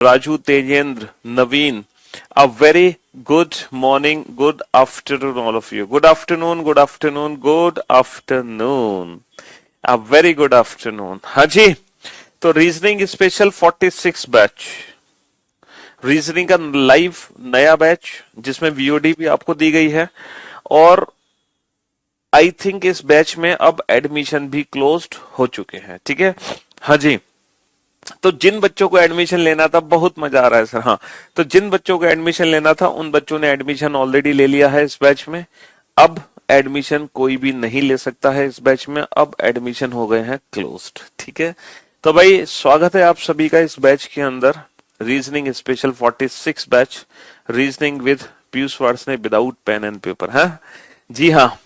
Raju, Tejendra, Naveen. A very good morning, good afternoon, all of you. Good afternoon, good afternoon, good afternoon. A very good afternoon. हाँ जी, तो reasoning special 46 batch, reasoning का live नया batch जिसमें VOD भी आपको दी गई है। और आई थिंक इस बैच में अब एडमिशन भी क्लोज्ड हो चुके हैं। ठीक है, हाँ जी। तो जिन बच्चों को एडमिशन लेना था, बहुत मजा आ रहा है सर। हाँ, तो जिन बच्चों को एडमिशन लेना था उन बच्चों ने एडमिशन ऑलरेडी ले लिया है इस बैच में। अब एडमिशन कोई भी नहीं ले सकता है इस बैच में, अब एडमिशन हो गए हैं क्लोज्ड। ठीक है, तो भाई स्वागत है आप सभी का इस बैच के अंदर, reasoning special 46 batch, reasoning with Piyush Varshney without pen and paper है। जी हाँ,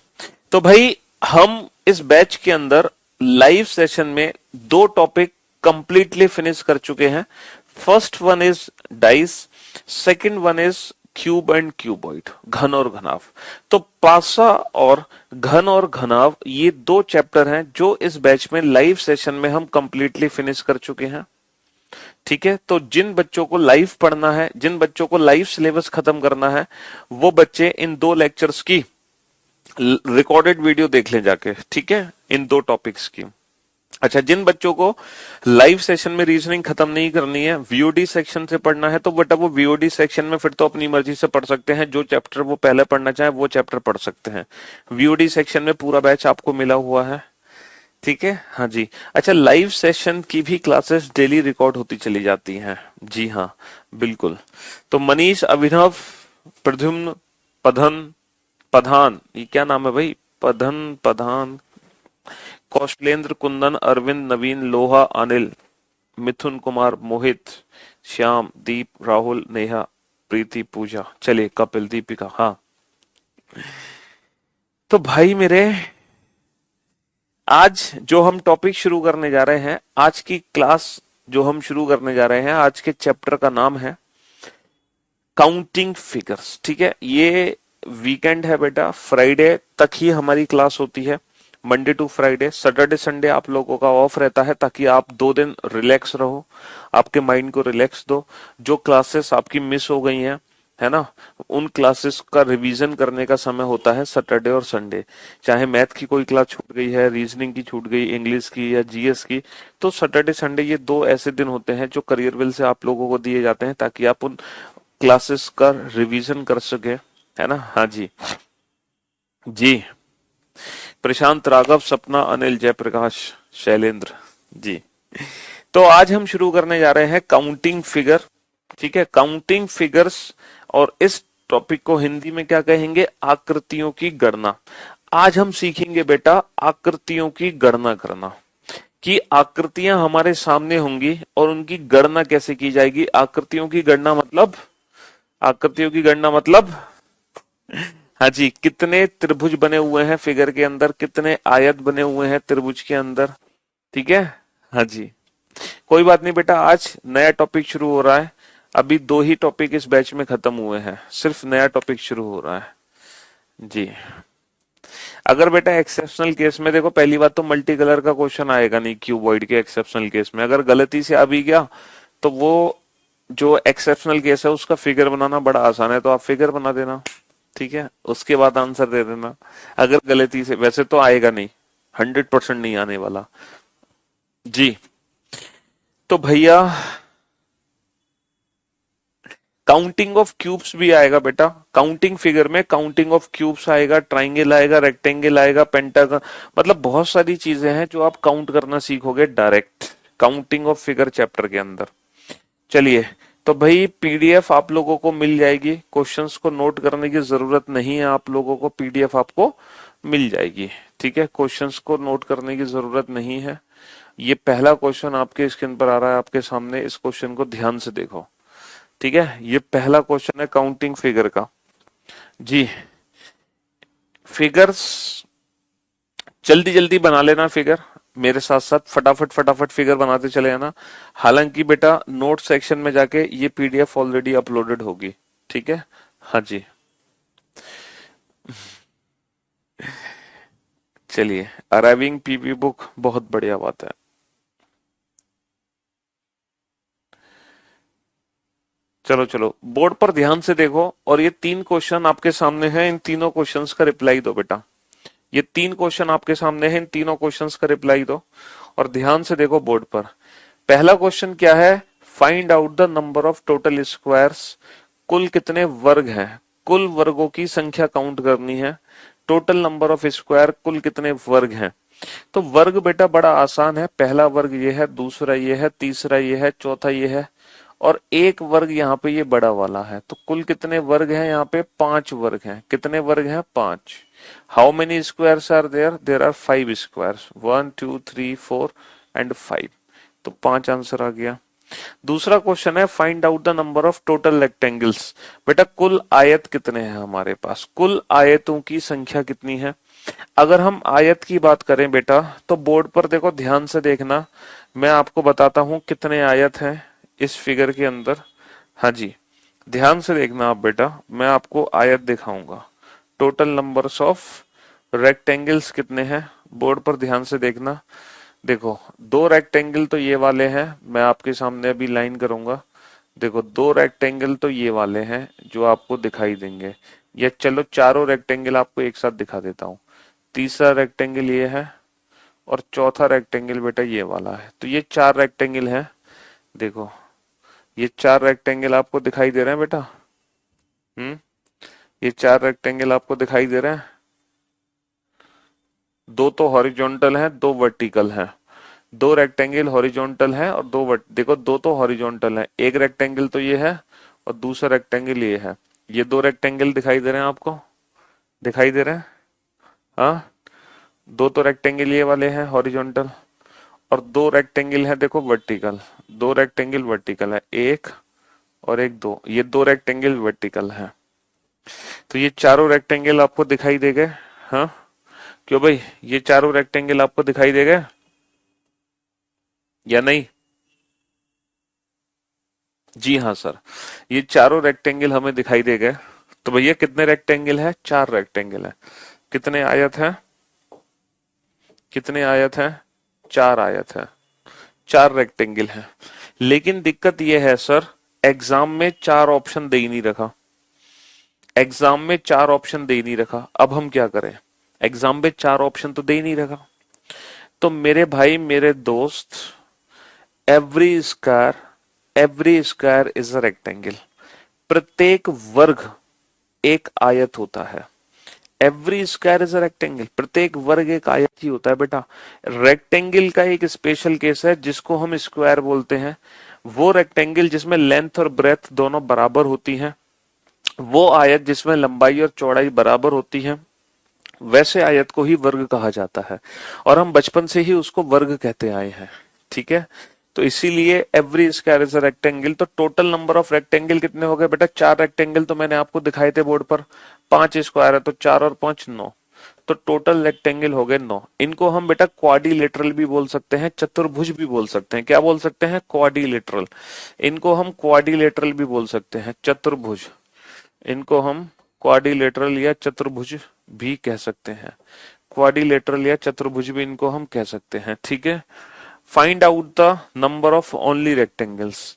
तो भाई हम इस बैच के अंदर लाइव सेशन में दो टॉपिक कंप्लीटली फिनिश कर चुके हैं। First one is dice, second one is cube and cuboid, घन और घनाव। तो पासा और घन और घनाव ये दो चैप्टर हैं जो इस बैच में लाइव सेशन में हम कंप्लीटली फिनिश कर चुके हैं। ठीक है, तो जिन बच्चों को लाइव पढ़ना है, जिन बच्चों को लाइव सिलेबस खत्म करना है, वो बच्चे इन दो लेक्चर्स की रिकॉर्डेड वीडियो देख लें जाके। ठीक है, इन दो टॉपिक्स की। अच्छा, जिन बच्चों को लाइव सेशन में रीजनिंग खत्म नहीं करनी है, वीओडी सेक्शन से पढ़ना है, तो बेटा वो वीओडी सेक्शन में फिर तो अपनी मर्जी से पढ़ सकते हैं। जो चैप्टर वो पहले पढ़ना चाहे वो चैप्टर पढ़ सकते हैं। वीओडी सेक्शन में पूरा बैच आपको मिला हुआ है। ठीक है, हाँ जी। अच्छा, लाइव सेशन की भी क्लासेस डेली रिकॉर्ड होती चली जाती हैं। जी हाँ, बिल्कुल। तो मनीष, अभिनव, प्रद्युम्न, पधन, पधान, ये क्या नाम है भाई? पधन, पधान, कौशलेंद्र, कुंदन, अरविंद, नवीन, लोहा, अनिल, मिथुन कुमार, मोहित, श्याम, दीप, राहुल, नेहा, प्रीति, पूजा, चलिए कपिल, दीपिका। हाँ, तो भाई मेरे, आज जो हम टॉपिक शुरू करने जा रहे हैं, आज की क्लास जो हम शुरू करने जा रहे हैं, आज के चैप्टर का नाम है काउंटिंग फिगर्स। ठीक है, ये वीकेंड है बेटा, फ्राइडे तक ही हमारी क्लास होती है, Monday to Friday. Saturday Sunday आप लोगों का ऑफ रहता है ताकि आप 2 दिन रिलैक्स रहो, आपके माइंड को रिलैक्स दो। जो क्लासेस आपकी मिस हो गई हैं, है ना, उन क्लासेस का रिवीजन करने का समय होता है सैटरडे और संडे। चाहे मैथ की कोई क्लास छूट गई है, रीजनिंग की छूट गई, इंग्लिश की या जीएस की, तो सैटरडे संडे ये दो ऐसे दिन होते हैं जो करियर विल से आप लोगों को दिए जाते हैं ताकि आप उन क्लासेस का रिवीजन कर सके, है ना। हाँ जी, जी। प्रशांत, राघव, सपना, अनिल, जयप्रकाश, शैलेंद्र, जी। तो आज हम शुरू करने जा रहे हैं काउंटिंग फिगर। ठीक है, काउंटिंग फिगर्स। और इस टॉपिक को हिंदी में क्या कहेंगे? आकृतियों की गणना। आज हम सीखेंगे बेटा आकृतियों की गणना करना, कि आकृतियां हमारे सामने होंगी और उनकी गणना कैसे की जाएगी। आकृतियों की गणना मतलब, आकृतियों की गणना मतलब, हाँ जी, कितने त्रिभुज बने हुए हैं फिगर के अंदर, कितने आयत बने हुए हैं त्रिभुज के अंदर। ठीक है, हाँ जी। कोई बात नहीं बेटा, आज नया टॉपिक शुरू हो रहा है। अभी 2 ही टॉपिक इस बैच में खत्म हुए हैं, सिर्फ नया टॉपिक शुरू हो रहा है। जी, अगर बेटा एक्सेप्शनल केस में देखो, पहली बात तो मल्टी कलर का क्वेश्चन आएगा नहीं क्यूबॉइड के एक्सेप्शनल केस में। अगर गलती से आ भी गया तो वो जो एक्सेप्शनल केस है उसका फिगर बनाना बड़ा आसान है, तो आप फिगर बना देना। ठीक है, उसके बाद आंसर दे देना। अगर गलती से, वैसे तो आएगा नहीं, 100% नहीं आने वाला। जी, तो भैया काउंटिंग ऑफ क्यूब्स भी आएगा बेटा। काउंटिंग फिगर में काउंटिंग ऑफ क्यूब्स आएगा, ट्राइंगल आएगा, रेक्टेंगल आएगा, पेंटागन, मतलब बहुत सारी चीजें हैं जो आप काउंट करना सीखोगे direct counting of figure chapter के अंदर। चलिए, तो भाई पीडीएफ आप लोगों को मिल जाएगी, क्वेश्चंस को नोट करने की जरूरत नहीं है आप लोगों को, पीडीएफ आपको मिल जाएगी। ठीक है, क्वेश्चंस को नोट करने की जरूरत नहीं है। ये पहला क्वेश्चन आपके स्क्रीन पर आ रहा है आपके सामने, इस क्वेश्चन को ध्यान से देखो। ठीक है, ये पहला क्वेश्चन है काउंटिंग फिगर का। जी, फिगर्स जल्दी जल्दी बना लेना फिगर, मेरे साथ साथ फटाफट फटाफट फिगर बनाते चले जाना। हालांकि बेटा नोट सेक्शन में जाके ये पीडीएफ ऑलरेडी अपलोडेड होगी। ठीक है, हाँ जी। चलिए, अराइविंग पीपी बुक, बहुत बढ़िया बात है। चलो चलो बोर्ड पर ध्यान से देखो, और ये 3 क्वेश्चन आपके सामने हैं, इन तीनों क्वेश्चंस का रिप्लाई दो बेटा। ये 3 क्वेश्चन आपके सामने हैं, इन तीनों क्वेश्चंस का रिप्लाई दो और ध्यान से देखो बोर्ड पर। पहला क्वेश्चन क्या है? Find out the number of total squares. कुल कितने वर्ग हैं? कुल वर्गों की संख्या काउंट करनी है। टोटल नंबर ऑफ स्क्वायर, कुल कितने वर्ग हैं। तो वर्ग बेटा बड़ा आसान है, पहला वर्ग ये है, दूसरा ये है, तीसरा ये है, चौथा ये है, और एक वर्ग यहाँ पे ये बड़ा वाला है। तो कुल कितने वर्ग हैं? यहाँ पे 5 वर्ग हैं। कितने वर्ग हैं? 5। How many squares are there? There are 5 squares, 1 2 3 4 and 5। तो 5 आंसर आ गया। दूसरा क्वेश्चन है find out the number of total rectangles. बेटा कुल आयत कितने हैं हमारे पास? कुल आयतों की संख्या कितनी है? अगर हम आयत की बात करें बेटा, तो बोर्ड पर देखो, ध्यान से देखना, मैं आपको बताता हूं कितने आयत हैं इस फिगर के अंदर। हाँ जी, ध्यान से देखना आप बेटा, मैं आपको आयत दिखाऊंगा। टोटल नंबर्स ऑफ रेक्टेंगल्स कितने हैं, बोर्ड पर ध्यान से देखना। देखो 2 रेक्टेंगल तो ये वाले हैं, मैं आपके सामने अभी लाइन करूंगा। देखो 2 रेक्टेंगल तो ये वाले हैं जो आपको दिखाई देंगे, या चलो चारों रेक्टेंगल आपको एक साथ दिखा देता हूँ। तीसरा रेक्टेंगल ये है और चौथा रेक्टेंगल बेटा ये वाला है। तो ये 4 रेक्टेंगल हैं। देखो ये 4 रेक्टेंगल आपको दिखाई दे रहे हैं बेटा। ये 4 रेक्टेंगल आपको दिखाई दे रहे हैं। 2 तो हॉरिजॉन्टल हैं, 2 वर्टिकल हैं। 2 रेक्टेंगल हॉरिजॉन्टल हैं और 2 देखो 2 तो हॉरिजॉन्टल हैं। एक रेक्टेंगल तो ये है और दूसरा रेक्टेंगल ये है। ये 2 रेक्टेंगल दिखाई दे रहे हैं आपको, दिखाई दे रहे हैं। हाँ, 2 तो रेक्टेंगल ये वाले हैं हॉरिजॉन्टल, और 2 रेक्टेंगल है देखो वर्टिकल। 2 रेक्टेंगल वर्टिकल है, एक और एक 2, ये 2 रेक्टेंगल वर्टिकल है। तो ये चारों रेक्टेंगल आपको दिखाई दे गए। हाँ क्यों भाई, ये चारों रेक्टेंगल आपको दिखाई दे गए या नहीं? जी हाँ सर, ये चारों रेक्टेंगल हमें दिखाई दे गए। तो भैया कितने रेक्टेंगल है? 4 रेक्टेंगल है। कितने आयत है? कितने आयत है? 4 आयत है, 4 रेक्टेंगल है। लेकिन दिक्कत यह है सर, एग्जाम में 4 ऑप्शन दे ही नहीं रखा। एग्जाम में 4 ऑप्शन दे ही नहीं रखा। अब हम क्या करें? एग्जाम में 4 ऑप्शन तो दे ही नहीं रखा। तो मेरे भाई मेरे दोस्त, every square, every square is a rectangle. प्रत्येक वर्ग एक आयत होता है। Every square is a rectangle, प्रत्येक वर्ग एक आयत ही होता है बेटा। रेक्टेंगल का एक स्पेशल केस है जिसको हम स्क्वायर बोलते हैं। वो रेक्टेंगल जिसमें लेंथ और ब्रेथ दोनों बराबर होती हैं, वो आयत जिसमें लंबाई और चौड़ाई बराबर होती है, वैसे आयत को ही वर्ग कहा जाता है। और हम बचपन से ही उसको वर्ग कहते आए हैं। ठीक है, तो इसीलिए every square is a rectangle. तो टोटल नंबर ऑफ रेक्टेंगल कितने हो गए बेटा? 4 रेक्टेंगल तो मैंने आपको दिखाए थे बोर्ड पर। 5 स्क्वायर है तो 4 और 5 9। तो टोटल रेक्टेंगल हो गए 9। इनको हम बेटा क्वाड्रिलेटरल भी बोल सकते हैं, चतुर्भुज भी बोल सकते हैं। क्या बोल सकते हैं? क्वाड्रिलेटरल। इनको हम क्वाड्रिलेटरल भी बोल सकते हैं, चतुर्भुज। इनको हम क्वाड्रिलेटरल या चतुर्भुज भी कह सकते हैं। क्वाड्रिलेटरल या चतुर्भुज भी इनको हम कह सकते हैं। ठीक है, find out the number of only rectangles.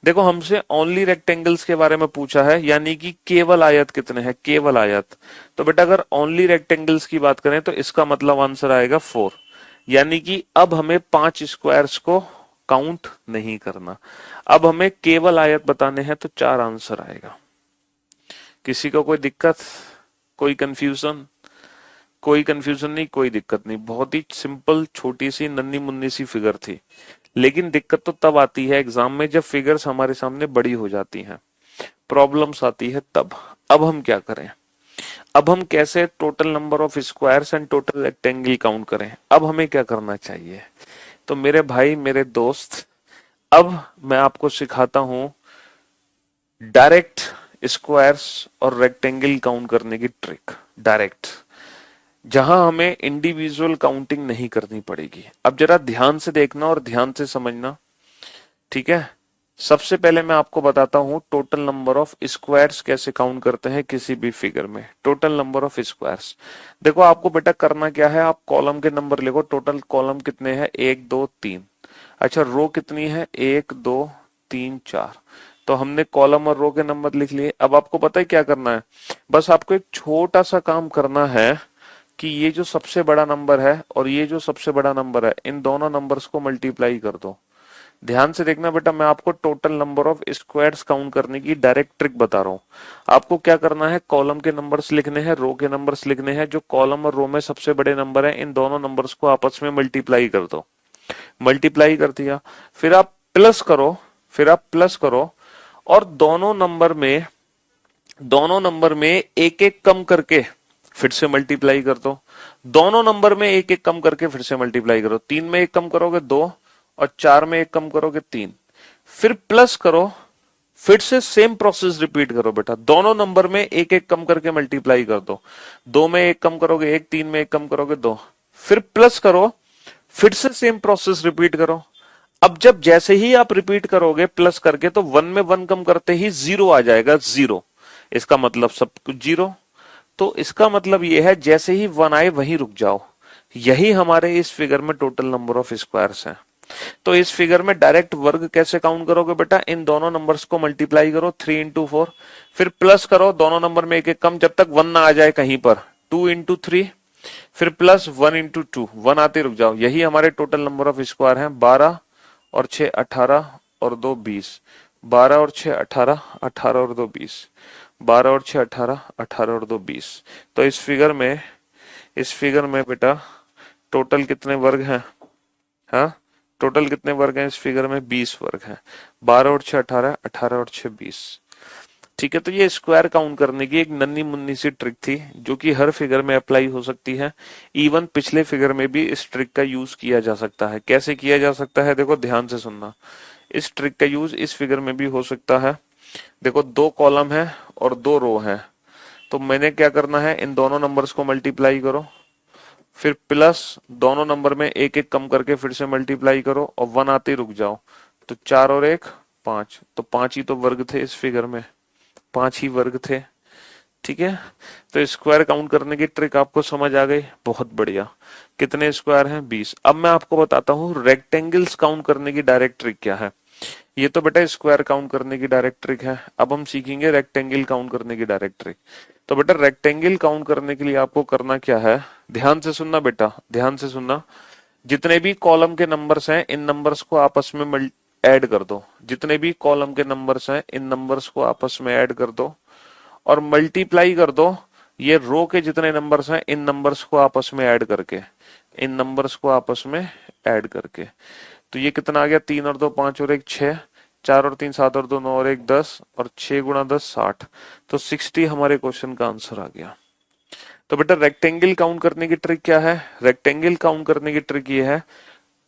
देखो हमसे ओनली रेक्टेंगल्स के बारे में पूछा है, यानी कि केवल आयत कितने हैं, केवल आयत। तो बेटा अगर ओनली रेक्टेंगल्स की बात करें तो इसका मतलब आंसर आएगा 4। यानी कि अब हमें 5 स्क्वायर्स को काउंट नहीं करना। अब हमें केवल आयत बताने हैं तो 4 आंसर आएगा। किसी को कोई दिक्कत, कोई कंफ्यूजन? कोई कंफ्यूजन नहीं, कोई दिक्कत नहीं। बहुत ही सिंपल, छोटी सी नन्ही मुन्नी सी फिगर थी। लेकिन दिक्कत तो तब आती है एग्जाम में जब फिगर्स हमारे सामने बड़ी हो जाती हैं, प्रॉब्लम्स आती है तब। अब हम क्या करें? अब हम कैसे total number of squares and total rectangle count करें? अब हमें क्या करना चाहिए? तो मेरे भाई मेरे दोस्त, अब मैं आपको सिखाता हूं डायरेक्ट स्क्वायर्स और रेक्टेंगल काउंट करने की ट्रिक। डायरेक्ट, जहां हमें इंडिविजुअल काउंटिंग नहीं करनी पड़ेगी। अब जरा ध्यान से देखना और ध्यान से समझना। ठीक है, सबसे पहले मैं आपको बताता हूं टोटल नंबर ऑफ स्क्वायर्स कैसे काउंट करते हैं किसी भी फिगर में। टोटल नंबर ऑफ स्क्वायर्स, देखो आपको बेटा करना क्या है, आप कॉलम के नंबर लिखो। टोटल कॉलम कितने हैं? 1 2 3। अच्छा रो कितनी है? 1 2 3 4। तो हमने कॉलम और रो के नंबर लिख लिए। अब आपको पता है क्या करना है, बस आपको एक छोटा सा काम करना है कि ये जो सबसे बड़ा नंबर है और ये जो सबसे बड़ा नंबर है, इन दोनों नंबर्स को मल्टीप्लाई कर दो। ध्यान से देखना बेटा, मैं आपको total number of squares count करने की डायरेक्ट ट्रिक बता रहा हूँ। आपको क्या करना है, कॉलम के नंबर्स लिखने हैं, रो के नंबर्स लिखने हैं, जो कॉलम और रो में सबसे बड़े नंबर है इन दोनों नंबर्स को आपस में मल्टीप्लाई कर दो। मल्टीप्लाई कर दिया, फिर आप प्लस करो, फिर आप प्लस करो, और दोनों नंबर में एक एक कम करके फिर से मल्टीप्लाई कर दो। दोनों नंबर में एक एक कम करके फिर से मल्टीप्लाई करो। 3 में एक कम करोगे 2, और 4 में एक कम करोगे 3, फिर प्लस करो, फिर से सेम प्रोसेस रिपीट करो बेटा। दोनों नंबर में एक एक कम करके मल्टीप्लाई कर दो। 2 में एक कम करोगे 1, 3 में एक कम करोगे 2, फिर प्लस करो, फिर से सेम प्रोसेस रिपीट करो। अब जब जैसे ही आप रिपीट करोगे प्लस करके, तो 1 में 1 कम करते ही 0 आ जाएगा, 0। इसका मतलब सब कुछ 0। तो इसका मतलब यह है जैसे ही 1 आए वहीं रुक जाओ। यही हमारे इस फिगर में टोटल नंबर ऑफ स्क्वायर्स हैं। तो इस फिगर में डायरेक्ट वर्ग कैसे काउंट करोगे बेटा, इन दोनों नंबर्स को मल्टीप्लाई करो, 3 इंटू 4, फिर प्लस करो, दोनों नंबर में एक एक कम, जब तक 1 ना आ जाए कहीं पर, 2 इंटू 3, फिर प्लस 1 इंटू 2, 1 आते रुक जाओ। यही हमारे टोटल नंबर ऑफ स्क्वायर हैं। 12 और 6 18 और 2 20, 12 और 6 18, 18 और 2 20, 12 और 6 18, 18 और 2 20। तो इस फिगर में बेटा टोटल कितने वर्ग हैं, हाँ टोटल कितने वर्ग हैं इस फिगर में, 20 वर्ग हैं। 12 और 6 18, 18 और 6 20। ठीक है, तो ये स्क्वायर काउंट करने की एक नन्ही मुन्नी सी ट्रिक थी, जो कि हर फिगर में अप्लाई हो सकती है। इवन पिछले फिगर में भी इस ट्रिक का यूज किया जा सकता है। कैसे किया जा सकता है, देखो ध्यान से सुनना। इस ट्रिक का यूज इस फिगर में भी हो सकता है। देखो 2 कॉलम है और 2 रो है, तो मैंने क्या करना है, इन दोनों नंबर्स को मल्टीप्लाई करो, फिर प्लस दोनों नंबर में एक एक कम करके फिर से मल्टीप्लाई करो, और 1 आते ही रुक जाओ। तो 4 और 1 5, तो 5 ही तो वर्ग थे इस फिगर में, 5 ही वर्ग थे। ठीक है, तो स्क्वायर काउंट करने की ट्रिक आपको समझ आ गई, बहुत बढ़िया। कितने स्क्वायर हैं, 20। अब मैं आपको बताता हूँ रेक्टेंगल्स काउंट करने की डायरेक्ट ट्रिक क्या है। ये तो बेटा स्क्वायर काउंट करने की डायरेक्ट ट्रिक है, अब हम सीखेंगे रेक्टेंगल काउंट करने की डायरेक्ट ट्रिक। तो बेटा रेक्टेंगल काउंट करने के लिए आपको करना क्या है, ध्यान से सुनना बेटा, ध्यान से सुनना। जितने भी कॉलम के नंबर्स हैं इन नंबर्स को आपस में ऐड कर दो। जितने भी कॉलम के नंबर्स हैं इन नंबर्स को आपस में ऐड कर दो, और मल्टीप्लाई कर दो ये रो के जितने नंबर्स हैं इन नंबर्स को आपस में ऐड करके, इन नंबर्स को आपस में ऐड करके। तो ये कितना आ गया, 3 और 2 5 और 1 6, 4 और 3 7 और 2 9 और 1 10, और 6 गुणा 10 60। तो 60 हमारे क्वेश्चन का आंसर आ गया। तो बेटा रेक्टेंगल काउंट करने की ट्रिक क्या है, रेक्टेंगल काउंट करने की ट्रिक ये है,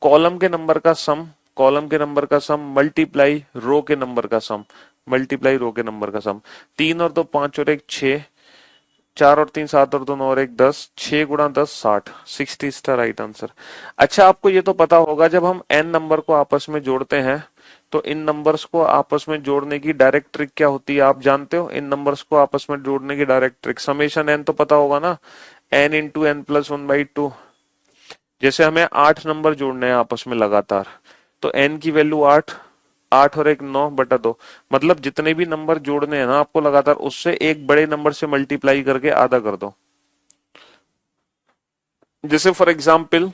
कॉलम के नंबर का सम, कॉलम के नंबर का सम मल्टीप्लाई रो के नंबर का सम, मल्टीप्लाई रो के नंबर का सम। 3 और 2 5 और 1 6, 4 और 3 7 और 2 9 और 1 10, 6 गुणा 10 60, 60 इज द राइट आंसर। अच्छा, आपको ये तो पता होगा जब हम n नंबर को आपस में जोड़ते हैं तो इन नंबर्स को आपस में जोड़ने की डायरेक्ट ट्रिक क्या होती है, आप जानते हो। इन नंबर्स को आपस में जोड़ने की डायरेक्ट ट्रिक समेशन n तो पता होगा ना, n इंटू एन प्लस 1/2। जैसे हमें 8 नंबर जोड़ने हैं आपस में लगातार, तो n की वैल्यू 8, 8 और 1 9/2। मतलब जितने भी नंबर जोड़ने हैं ना आपको लगातार, उससे एक बड़े नंबर से मल्टीप्लाई करके आधा कर दो। जैसे फॉर एग्जाम्पल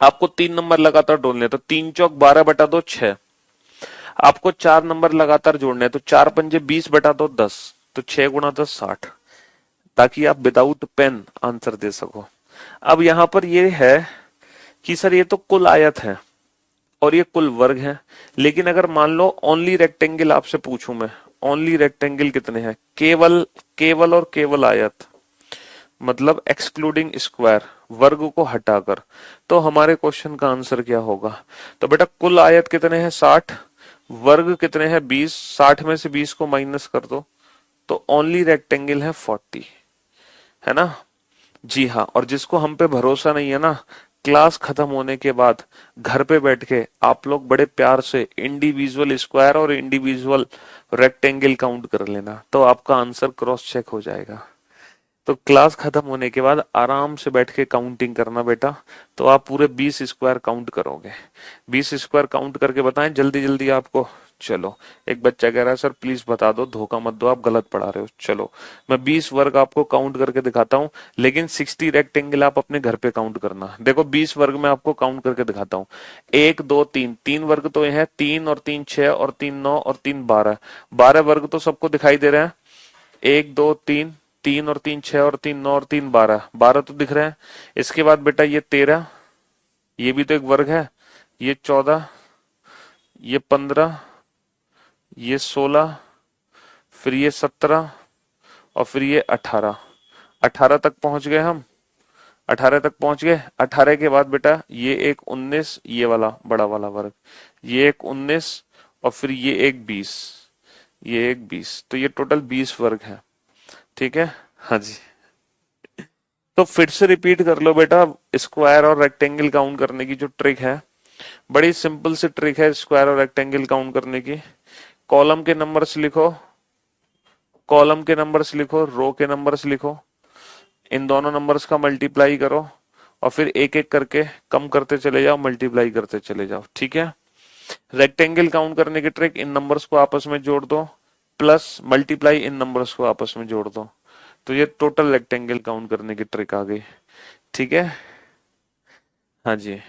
आपको 3 नंबर लगातार जोड़ने हैं, तो 3 चौक 12/2 6। आपको 4 नंबर लगातार जोड़ने हैं, तो 4 पंजे 20/2 10, तो 6 गुणा 10 60, ताकि आप विदाउट पेन आंसर दे सको। अब यहां पर ये है कि सर ये तो कुल आयत है और ये कुल वर्ग है, लेकिन अगर मान लो ओनली रेक्टेंगल आपसे पूछूं मैं, ओनली रेक्टेंगल कितने हैं, केवल केवल और केवल आयत, मतलब एक्सक्लूडिंग स्क्वायर, वर्ग को हटाकर, तो हमारे क्वेश्चन का आंसर क्या होगा। तो बेटा कुल आयत कितने हैं 60, वर्ग कितने हैं 20, 60 में से 20 को माइनस कर दो, तो ओनली रेक्टेंगल है 40, है ना। जी हाँ, और जिसको हम पे भरोसा नहीं है ना, क्लास खत्म होने के बाद घर पे बैठ के आप लोग बड़े प्यार से इंडिविजुअल स्क्वायर और इंडिविजुअल रेक्टेंगल काउंट कर लेना, तो आपका आंसर क्रॉस चेक हो जाएगा। तो क्लास खत्म होने के बाद आराम से बैठ के काउंटिंग करना बेटा, तो आप पूरे 20 स्क्वायर काउंट करोगे। 20 स्क्वायर काउंट करके बताएं जल्दी जल्दी आपको, चलो, एक बच्चा कह रहा है सर प्लीज बता दो, धोखा मत दो, आप गलत पढ़ा रहे हो। चलो, मैं 20 वर्ग आपको काउंट करके दिखाता हूँ, लेकिन 60 रेक्टेंगल आप अपने घर पे काउंट करना। देखो 20 वर्ग में आपको काउंट करके दिखाता हूँ। 1 2 3, 3 वर्ग तो ये है, 3 और 3 6 और 3 9 और 3 12, 12 वर्ग तो सबको दिखाई दे रहे हैं। 1 2 3, 3 और 3 6 और 3 9 और 3 12, 12 तो दिख रहे हैं। इसके बाद बेटा ये 13, ये भी तो एक वर्ग है, ये 14, ये 15, ये 16, फिर ये 17 और फिर ये 18, 18 तक पहुंच गए हम, 18 तक पहुंच गए। 18 के बाद बेटा ये एक 19, ये वाला बड़ा वाला वर्ग, ये एक 19 और फिर ये एक 20, ये एक 20, तो ये टोटल 20 वर्ग है। ठीक है, हाँ जी। तो फिर से रिपीट कर लो बेटा, स्क्वायर और रेक्टेंगल काउंट करने की जो ट्रिक है, बड़ी सिंपल सी ट्रिक है स्क्वायर और रेक्टेंगल काउंट करने की। कॉलम के नंबर्स लिखो, कॉलम के नंबर्स लिखो, रो के नंबर्स लिखो, इन दोनों नंबर्स का मल्टीप्लाई करो और फिर एक एक करके कम करते चले जाओ, मल्टीप्लाई करते चले जाओ। ठीक है, रेक्टेंगल काउंट करने की ट्रिक, इन नंबर्स को आपस में जोड़ दो, प्लस मल्टीप्लाई इन नंबर्स को आपस में जोड़ दो, तो ये टोटल रेक्टेंगल काउंट करने की ट्रिक आ गई। ठीक है, हाँ जी।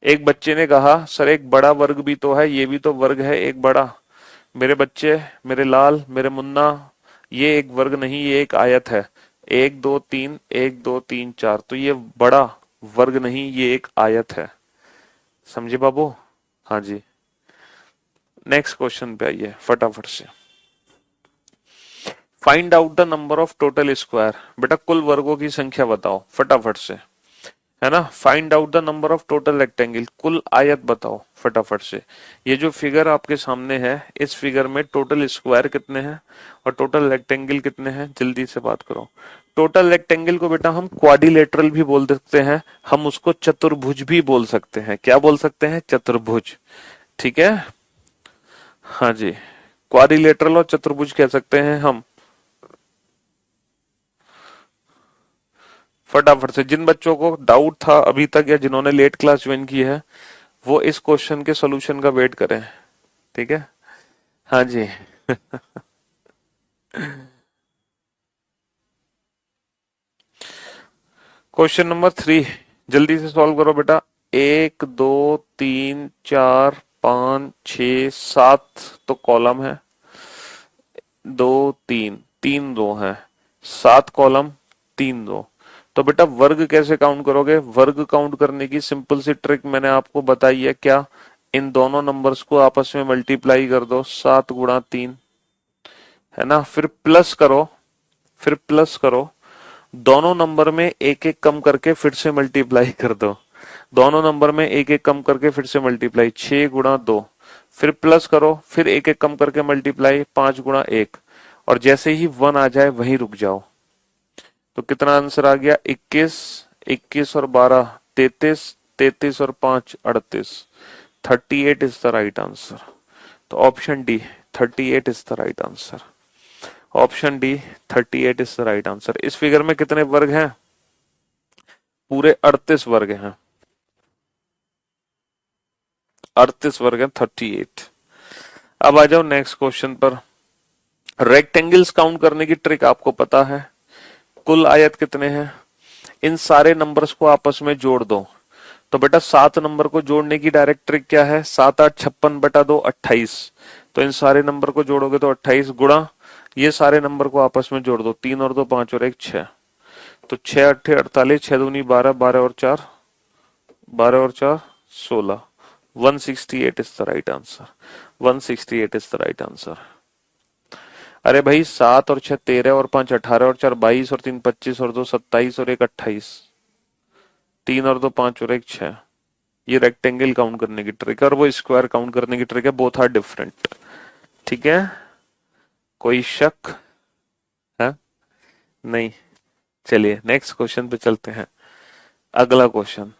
एक बच्चे ने कहा सर एक बड़ा वर्ग भी तो है, ये भी तो वर्ग है एक बड़ा। मेरे बच्चे, मेरे लाल, मेरे मुन्ना, ये एक वर्ग नहीं, ये एक आयत है। 1 2 3, 1 2 3 4, तो ये बड़ा वर्ग नहीं, ये एक आयत है। समझे बाबू? हाँ जी। नेक्स्ट क्वेश्चन पे आइए फटाफट से। Find out the number of total square. बेटा कुल वर्गों की संख्या बताओ फटाफट से, है ना। Find out the number of total rectangle, कुल आयत बताओ फटाफट से। ये जो फिगर आपके सामने है, इस फिगर में टोटल स्क्वायर कितने हैं और टोटल रेक्टेंगल कितने हैं, जल्दी से बात करो। टोटल रेक्टेंगल को बेटा हम क्वाड्रिलेटरल भी बोल सकते हैं, हम उसको चतुर्भुज भी बोल सकते हैं। क्या बोल सकते हैं? चतुर्भुज। ठीक है, हाँ जी, क्वाड्रिलेटरल और चतुर्भुज कह सकते हैं हम। फटाफट से, जिन बच्चों को डाउट था अभी तक या जिन्होंने लेट क्लास ज्वाइन की है, वो इस क्वेश्चन के सॉल्यूशन का वेट करें। ठीक है, हाँ जी। क्वेश्चन नंबर 3, जल्दी से सॉल्व करो बेटा। 1 2 3 4 5 6 7 तो कॉलम है, 2 3, 3 रो है, 7 कॉलम, 3 रो। तो बेटा वर्ग कैसे काउंट करोगे? वर्ग काउंट करने की सिंपल सी ट्रिक मैंने आपको बताई है। क्या? इन दोनों नंबर्स को आपस में मल्टीप्लाई कर दो, 7 गुणा 3, है ना। फिर प्लस करो, फिर प्लस करो, दोनों नंबर में एक एक कम करके फिर से मल्टीप्लाई कर दो, दोनों नंबर में एक एक कम करके फिर से मल्टीप्लाई, 6 गुणा 2, फिर प्लस करो, फिर एक एक कम करके मल्टीप्लाई, 5 गुणा 1, और जैसे ही 1 आ जाए वहीं रुक जाओ। तो कितना आंसर आ गया? 21, 21 और 12 33, 33 और 5 38, 38 इज द राइट आंसर। तो option D 38 is the right answer. Option D 38 is the right answer. इस फिगर में कितने वर्ग हैं? पूरे 38 वर्ग हैं, 38 वर्ग हैं, 38। अब आ जाओ नेक्स्ट क्वेश्चन पर। रेक्टेंगल्स काउंट करने की ट्रिक आपको पता है। कुल आयत कितने हैं? इन सारे नंबर्स को आपस में जोड़ दो। तो बेटा 7 नंबर को जोड़ने की डायरेक्ट ट्रिक क्या है? 7 8 56 बटा 2 28। तो इन सारे नंबर को जोड़ोगे तो 28 गुणा ये सारे नंबर को आपस में जोड़ दो, 3 और 2 5 और 1 6, तो 6 अट्ठे 48, 6 दूनी 12, 12 और 4 12 और 4 16, 168 is the right answer. 168 is the right answer. अरे भाई 7 और 6 13 और 5 18 और 4 22 और 3 25 और 2 27 और 1 28, 3 और 2 5 और 1 6, ये रेक्टेंगल काउंट करने की ट्रिक है और वो स्क्वायर काउंट करने की ट्रिक है। Both are different. ठीक है, कोई शक है? नहीं। चलिए नेक्स्ट क्वेश्चन पे चलते हैं। अगला क्वेश्चन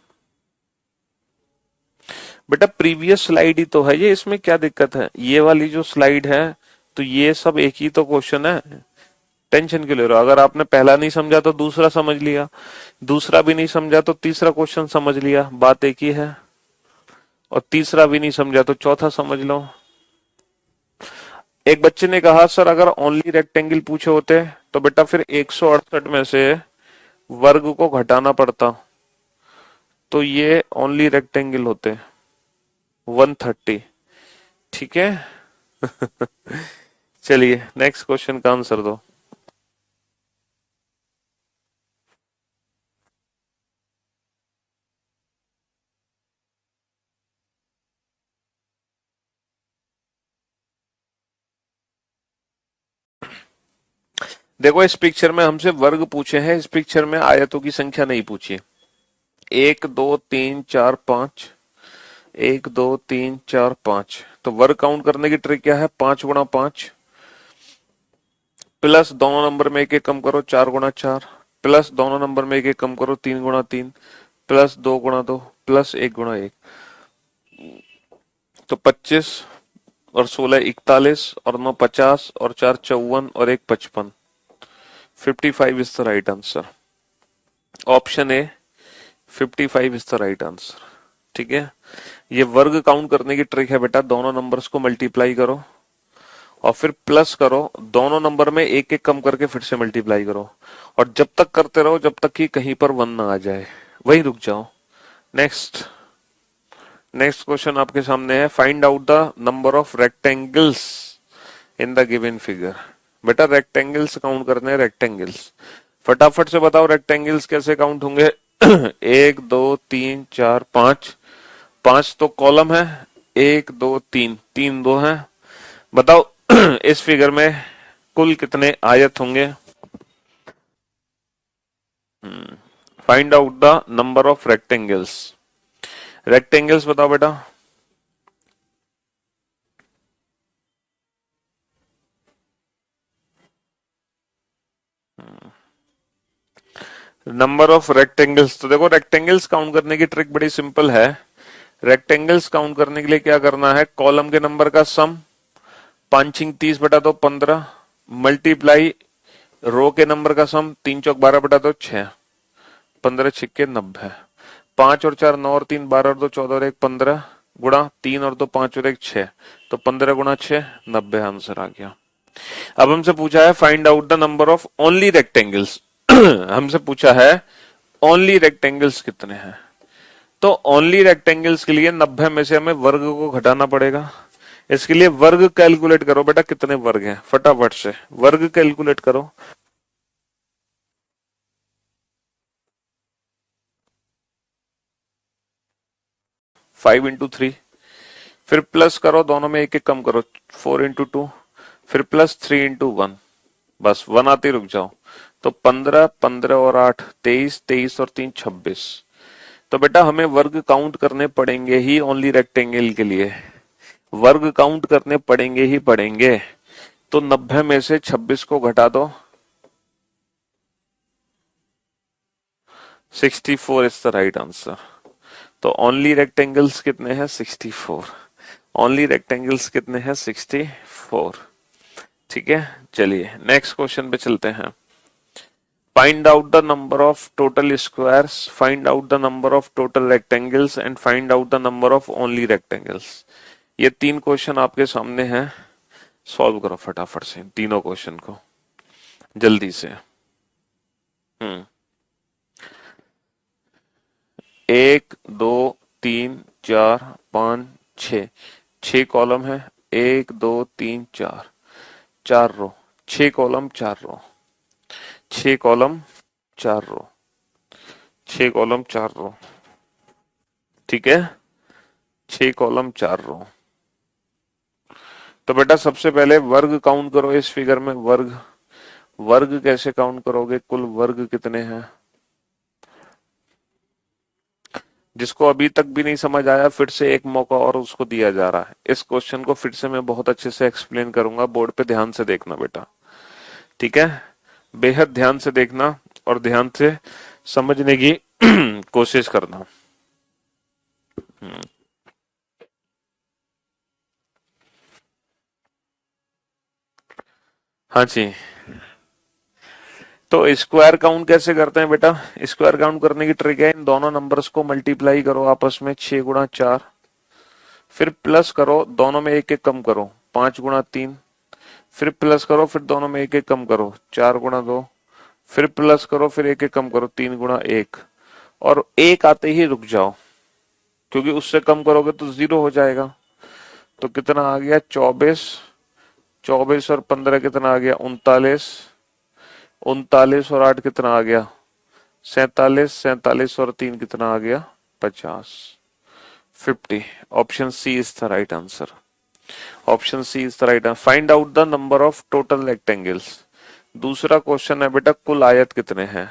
बेटा प्रीवियस स्लाइड ही तो है ये, इसमें क्या दिक्कत है? ये वाली जो स्लाइड है तो ये सब एक ही तो क्वेश्चन है, टेंशन क्यों ले रहे हो? अगर आपने पहला नहीं समझा तो दूसरा समझ लिया, दूसरा भी नहीं समझा तो तीसरा क्वेश्चन समझ लिया, बात एक ही है। और तीसरा भी नहीं समझा तो चौथा समझ लो। एक बच्चे ने कहा सर अगर ओनली रेक्टेंगल पूछे होते तो बेटा फिर 168 में से वर्ग को घटाना पड़ता, तो ये ओनली रेक्टेंगल होते 130। ठीक है। चलिए नेक्स्ट क्वेश्चन का आंसर दो। देखो इस पिक्चर में हमसे वर्ग पूछे हैं, इस पिक्चर में आयतों की संख्या नहीं पूछी। 1 2 3 4 5, 1 2 3 4 5। तो वर्ग काउंट करने की ट्रिक क्या है? 5 गुणा 5 प्लस दोनों नंबर में एक एक कम करो 4 गुणा 4 प्लस दोनों नंबर में एक एक कम करो 3 गुणा 3 प्लस 2 गुणा 2 प्लस 1 गुणा 1। तो 25 और 16 41 और 9 50 और 4 54 और 1 55। 55 is the right answer. Option A 55 is the right answer. ठीक है। ये वर्ग काउंट करने की ट्रिक है बेटा, दोनों नंबर्स को मल्टीप्लाई करो और फिर प्लस करो, दोनों नंबर में एक एक कम करके फिर से मल्टीप्लाई करो और जब तक करते रहो जब तक कि कहीं पर 1 ना आ जाए, वहीं रुक जाओ। नेक्स्ट नेक्स्ट क्वेश्चन आपके सामने है, find out the number of rectangles in the given figure. बेटा रेक्टेंगल्स काउंट करने हैं, रेक्टेंगल्स। फटाफट से बताओ रेक्टेंगल्स कैसे काउंट होंगे। 1 2 3 4 5। 5 तो कॉलम है, 1 2 3, 3 दो है। बताओ इस फिगर में कुल कितने आयत होंगे? Find out the number of rectangles. Rectangles बताओ बेटा। नंबर ऑफ रेक्टेंगल्स, तो देखो रेक्टेंगल्स काउंट करने की ट्रिक बड़ी सिंपल है। रेक्टेंगल्स काउंट करने के लिए क्या करना है? कॉलम के नंबर का सम, 5×30 = 15 मल्टीप्लाई रो के नंबर का सम, 3×4 = 12 = 6, 15×6 = 90। 5 और 4 9 और 3 12 और 2 14 और 1 15 गुणा 3 और 2 5 और 1 6, तो 15 × 6 90 आंसर आ गया। अब हमसे पूछा है find out the number of only rectangles. हमसे पूछा है ओनली रेक्टेंगल्स कितने हैं। तो ओनली रेक्टेंगल्स के लिए 90 में से हमें वर्ग को घटाना पड़ेगा। इसके लिए वर्ग कैलकुलेट करो बेटा, कितने वर्ग हैं फटाफट से वर्ग कैलकुलेट करो। 5×3, फिर प्लस करो, दोनों में एक एक कम करो, 4×2, फिर प्लस 3×1, बस 1 आते ही रुक जाओ। तो 15, 15 और 8 23, 23 और 3 26। तो बेटा हमें वर्ग काउंट करने पड़ेंगे ही ओनली रेक्टेंगल के लिए, वर्ग काउंट करने पड़ेंगे ही पड़ेंगे। तो 90 में से 26 को घटा दो, 64 इज द राइट आंसर। तो ओनली रेक्टेंगल्स कितने हैं? 64। ओनली रेक्टेंगल्स कितने हैं? 64। ठीक है। चलिए नेक्स्ट क्वेश्चन पे चलते हैं। Find out the number of total squares, find out the number of total rectangles and find out the number of only rectangles. ये 3 क्वेश्चन आपके सामने हैं, सॉल्व करो फटाफट से तीनों क्वेश्चन को जल्दी से। 1 2 3 4 5 6, 6 कॉलम है। 1 2 3 4, 4 रो, 6 कॉलम 4 रो, 6 कॉलम 4 रो, 6 कॉलम 4 रो। ठीक है। 6 कॉलम 4 रो। तो बेटा सबसे पहले वर्ग काउंट करो इस फिगर में। वर्ग, वर्ग कैसे काउंट करोगे? कुल वर्ग कितने हैं? जिसको अभी तक भी नहीं समझ आया फिर से एक मौका और उसको दिया जा रहा है। इस क्वेश्चन को फिर से मैं बहुत अच्छे से एक्सप्लेन करूंगा, बोर्ड पे ध्यान से देखना बेटा। ठीक है, बेहद ध्यान से देखना और ध्यान से समझने की कोशिश करना। हाँ जी। तो स्क्वायर काउंट कैसे करते हैं बेटा? स्क्वायर काउंट करने की ट्रिक है, इन दोनों नंबर्स को मल्टीप्लाई करो आपस में, 6 × 4 फिर प्लस करो, दोनों में एक एक कम करो, 5 गुणा 3। फिर प्लस करो, फिर दोनों में एक एक कम करो, 4 गुणा 2। फिर प्लस करो, फिर एक एक कम करो, 3 गुणा 1। और एक आते ही रुक जाओ, क्योंकि उससे कम करोगे तो 0 हो जाएगा। तो कितना आ गया? 24। 24 और 15 कितना आ गया? 39। 39 और 8 कितना आ गया? 47। 47 और 3 कितना आ गया? 50। 50। Option C is the right answer. Option C is the right answer. Find out the number of total rectangles. दूसरा क्वेश्चन है बेटा, कुल आयत कितने हैं?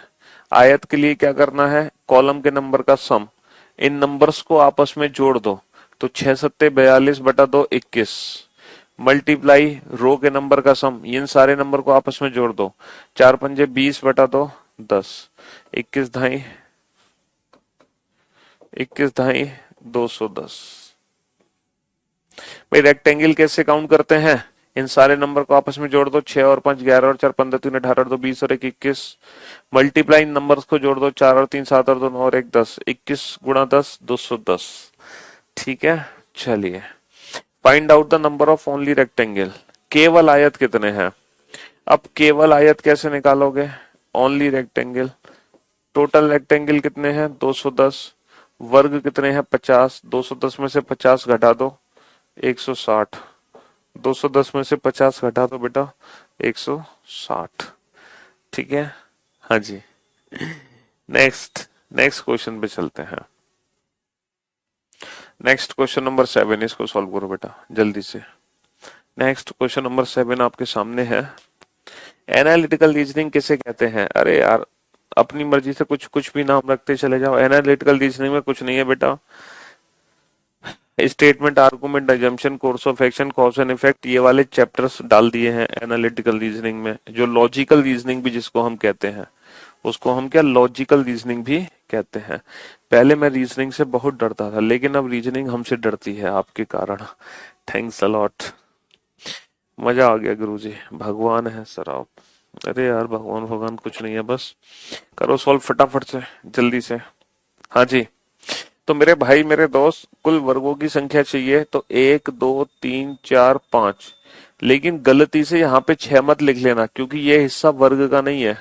आयत के लिए क्या करना है? कॉलम के नंबर का सम, इन नंबर्स को आपस में जोड़ दो। तो 6 सत्ते 42 बटा 2 21, मल्टीप्लाई रो के नंबर का सम, इन सारे नंबर को आपस में जोड़ दो। 4 पंजे 20 बटा 2 10, 21 ढाई 210। भाई रेक्टेंगल कैसे काउंट करते हैं? इन सारे नंबर को आपस में जोड़ दो, 6 और 5 11 और 4 15 3 18 और 2 20 और 1 21। मल्टीप्लाई इन नंबर्स को जोड़ दो, 4 और 3 7 और 2 9 और 1 10, 21 गुणा 10 210। ठीक है, चलिए find out the number of only rectangle. केवल आयत कितने हैं? अब केवल आयत कैसे निकालोगे? Only rectangle. टोटल रेक्टेंगल कितने हैं? 210। वर्ग कितने हैं? 50। 210 में से 50 घटा दो, 160। 210 में से 50 घटा दो बेटा, 160। ठीक है, हाँ जी। नेक्स्ट नेक्स्ट क्वेश्चन पे चलते हैं। नेक्स्ट क्वेश्चन नंबर 7, इसको सॉल्व करो बेटा जल्दी से। नेक्स्ट क्वेश्चन नंबर 7 आपके सामने है। एनालिटिकल रीजनिंग किसे कहते हैं? अरे यार, अपनी मर्जी से कुछ कुछ भी नाम रखते चले जाओ। एनालिटिकल रीजनिंग में कुछ नहीं है बेटा। Statement, argument, assumption, course of action, cause and effect, ये वाले चैप्टर्स डाल दिए हैं एनालिटिकल रीजनिंग में। जो लॉजिकल रीजनिंग भी जिसको हम कहते हैं, उसको हम क्या लॉजिकल रीजनिंग भी कहते हैं। पहले मैं रीजनिंग से बहुत डरता था, लेकिन अब रीजनिंग हमसे डरती है आपके कारण। Thanks a lot. मजा आ गया गुरुजी, भगवान है सर आप। अरे यार, भगवान भगवान कुछ नहीं है, बस करो सॉल्व फटाफट से, जल्दी से। हाँ जी। तो मेरे भाई मेरे दोस्त, कुल वर्गों की संख्या चाहिए तो 1 2 3 4 5। लेकिन गलती से यहाँ पे 6 मत लिख लेना, क्योंकि ये हिस्सा वर्ग का नहीं है।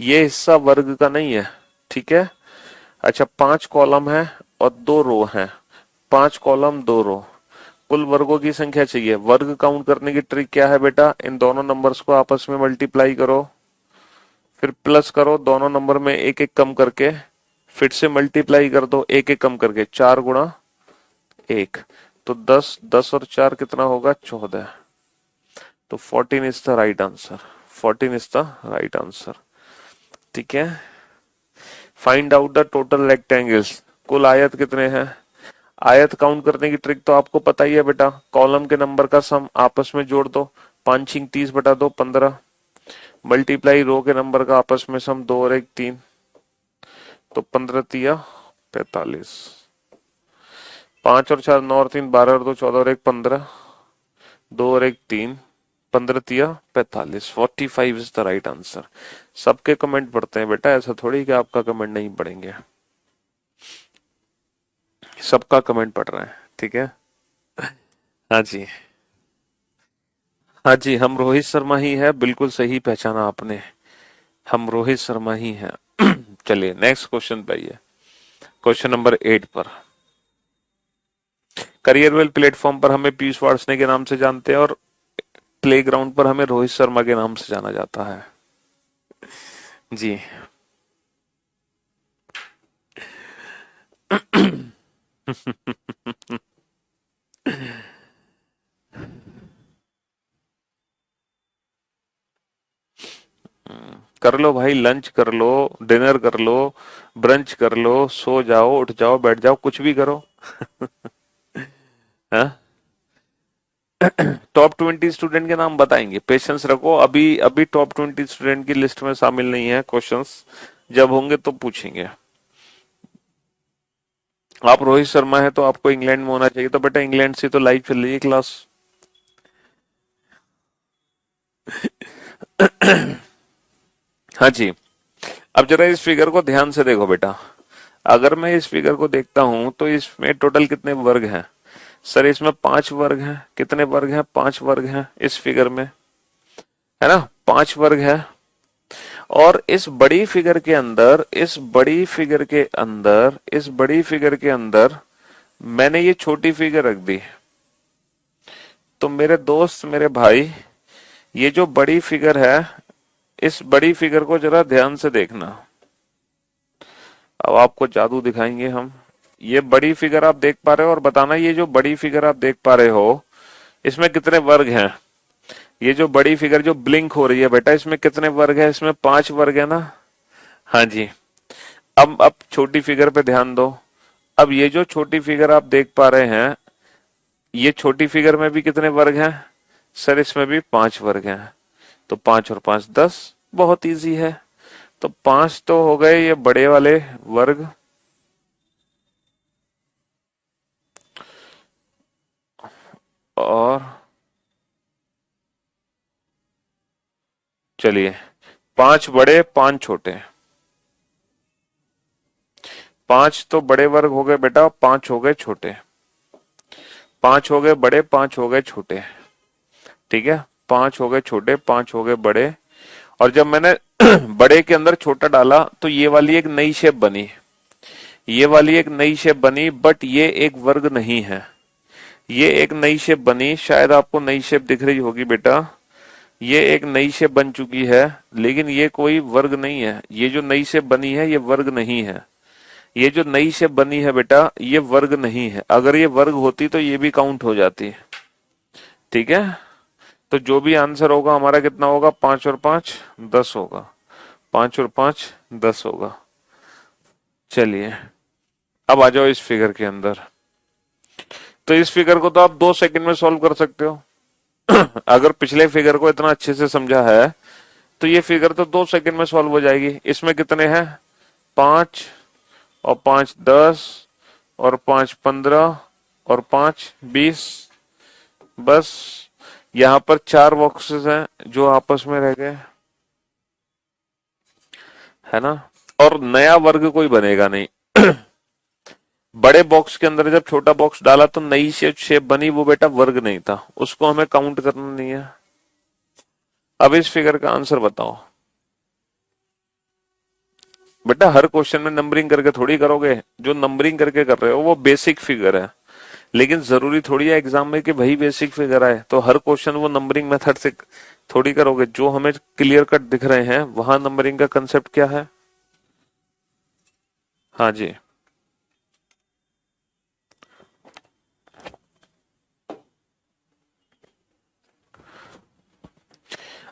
ये हिस्सा वर्ग का नहीं है, ठीक है। अच्छा, 5 कॉलम है और 2 रो हैं। 5 कॉलम 2 रो, कुल वर्गों की संख्या चाहिए। वर्ग काउंट करने की ट्रिक क्या है बेटा? इन दोनों नंबर्स को आपस में मल्टीप्लाई करो, फिर प्लस करो, दोनों नंबर में एक एक कम करके, फिर से मल्टीप्लाई कर दो एक एक कम करके, 4 गुणा 1। तो 10, 10 और 4 कितना होगा? 14। तो 14 is the right answer. 14 is the right answer. ठीक है। Find out the total rectangles. कुल आयत कितने हैं? आयत काउंट करने की ट्रिक तो आपको पता ही है बेटा। कॉलम के नंबर का सम आपस में जोड़ दो, 5 6 30 बटा 2 15। मल्टीप्लाई रो के नंबर का आपस में सम, 2 और 1 3। तो 15 तिया 45। 5 और 4 9 और 3 12 और 2 14 और 1 15। 2 और 1 3। 15 तिया 45। 45 इज द राइट आंसर। सबके कमेंट पढ़ते हैं बेटा, ऐसा थोड़ी कि आपका कमेंट नहीं पढ़ेंगे। सबका कमेंट पढ़ रहे हैं, ठीक है। हाँ जी, हाँ जी, हम रोहित शर्मा ही है, बिल्कुल सही पहचाना आपने। हम रोहित शर्मा ही हैं। चलिए नेक्स्ट क्वेश्चन पे आइए। क्वेश्चन नंबर 8 पर। करियर वेल प्लेटफॉर्म पर हमें पीयूष वार्ष्णेय के नाम से जानते हैं, और प्लेग्राउंड पर हमें रोहित शर्मा के नाम से जाना जाता है। जी। कर लो भाई, लंच कर लो, डिनर कर लो, ब्रंच कर लो, सो जाओ, उठ जाओ, बैठ जाओ, कुछ भी करो। हाँ? टॉप 20 स्टूडेंट के नाम बताएंगे, पेशेंस रखो। अभी अभी टॉप 20 स्टूडेंट की लिस्ट में शामिल नहीं है क्वेश्चंस, जब होंगे तो पूछेंगे। आप रोहित शर्मा है तो आपको इंग्लैंड में होना चाहिए, तो बेटा इंग्लैंड से तो लाइव चल रही है क्लास। हाँ जी। अब जरा इस फिगर को ध्यान से देखो बेटा। अगर मैं इस फिगर को देखता हूं तो इसमें टोटल कितने वर्ग हैं? सर इसमें 5 वर्ग हैं, कितने वर्ग हैं? 5 वर्ग हैं इस फिगर में, है ना, 5 वर्ग है। और इस बड़ी फिगर के अंदर, इस बड़ी फिगर के अंदर, इस बड़ी फिगर के अंदर मैंने ये छोटी फिगर रख दी। तो मेरे दोस्त, मेरे भाई, ये जो बड़ी फिगर है, इस बड़ी फिगर को जरा ध्यान से देखना। अब आपको जादू दिखाएंगे हम। ये बड़ी फिगर आप देख पा रहे हो और बताना, ये जो बड़ी फिगर आप देख पा रहे हो इसमें कितने वर्ग हैं? ये जो बड़ी फिगर जो ब्लिंक हो रही है बेटा, इसमें कितने वर्ग है? इसमें 5 वर्ग है ना? हाँ जी। अब छोटी फिगर पे ध्यान दो। अब ये जो छोटी फिगर आप देख पा रहे हैं, ये छोटी फिगर में भी कितने वर्ग हैं? सर इसमें भी 5 वर्ग हैं। तो 5 और 5 10, बहुत इजी है। तो 5 तो हो गए ये बड़े वाले वर्ग, और चलिए 5 बड़े 5 छोटे। 5 तो बड़े वर्ग हो गए बेटा, 5 हो गए छोटे। 5 हो गए बड़े, 5 हो गए छोटे। ठीक है, 5 हो गए छोटे, 5 हो गए बड़े। और जब मैंने बड़े के अंदर छोटा डाला तो ये वाली एक नई शेप बनी, ये वाली एक नई शेप बनी, बट ये एक वर्ग नहीं है। ये एक नई शेप बनी, शायद आपको नई शेप दिख रही होगी बेटा। ये एक नई शेप बन चुकी है, लेकिन ये कोई वर्ग नहीं है। ये जो नई शेप बनी है ये वर्ग नहीं है। ये जो नई शेप बनी है बेटा, ये वर्ग नहीं है। अगर ये वर्ग होती तो ये भी काउंट हो जाती। ठीक है, तो जो भी आंसर होगा हमारा कितना होगा? 5 और 5 10 होगा। 5 और 5 10 होगा। चलिए अब आ जाओ इस फिगर के अंदर। तो इस फिगर को तो आप 2 सेकंड में सॉल्व कर सकते हो। अगर पिछले फिगर को इतना अच्छे से समझा है तो ये फिगर तो 2 सेकंड में सॉल्व हो जाएगी। इसमें कितने हैं? 5 और 5 10 और 5 15 और 5 20। बस यहां पर 4 बॉक्सेस हैं जो आपस में रह गए, है ना। और नया वर्ग कोई बनेगा नहीं। बड़े बॉक्स के अंदर जब छोटा बॉक्स डाला तो नई शेप बनी, वो बेटा वर्ग नहीं था, उसको हमें काउंट करना नहीं है। अब इस फिगर का आंसर बताओ। बेटा हर क्वेश्चन में नंबरिंग करके थोड़ी करोगे, जो नंबरिंग करके कर रहे हो वो बेसिक फिगर है। लेकिन जरूरी थोड़ी है एग्जाम में कि वही बेसिक फिगर आए, तो हर क्वेश्चन वो नंबरिंग मेथड से थोड़ी करोगे। जो हमें क्लियर कट दिख रहे हैं वहां नंबरिंग का कंसेप्ट क्या है? हाँ जी।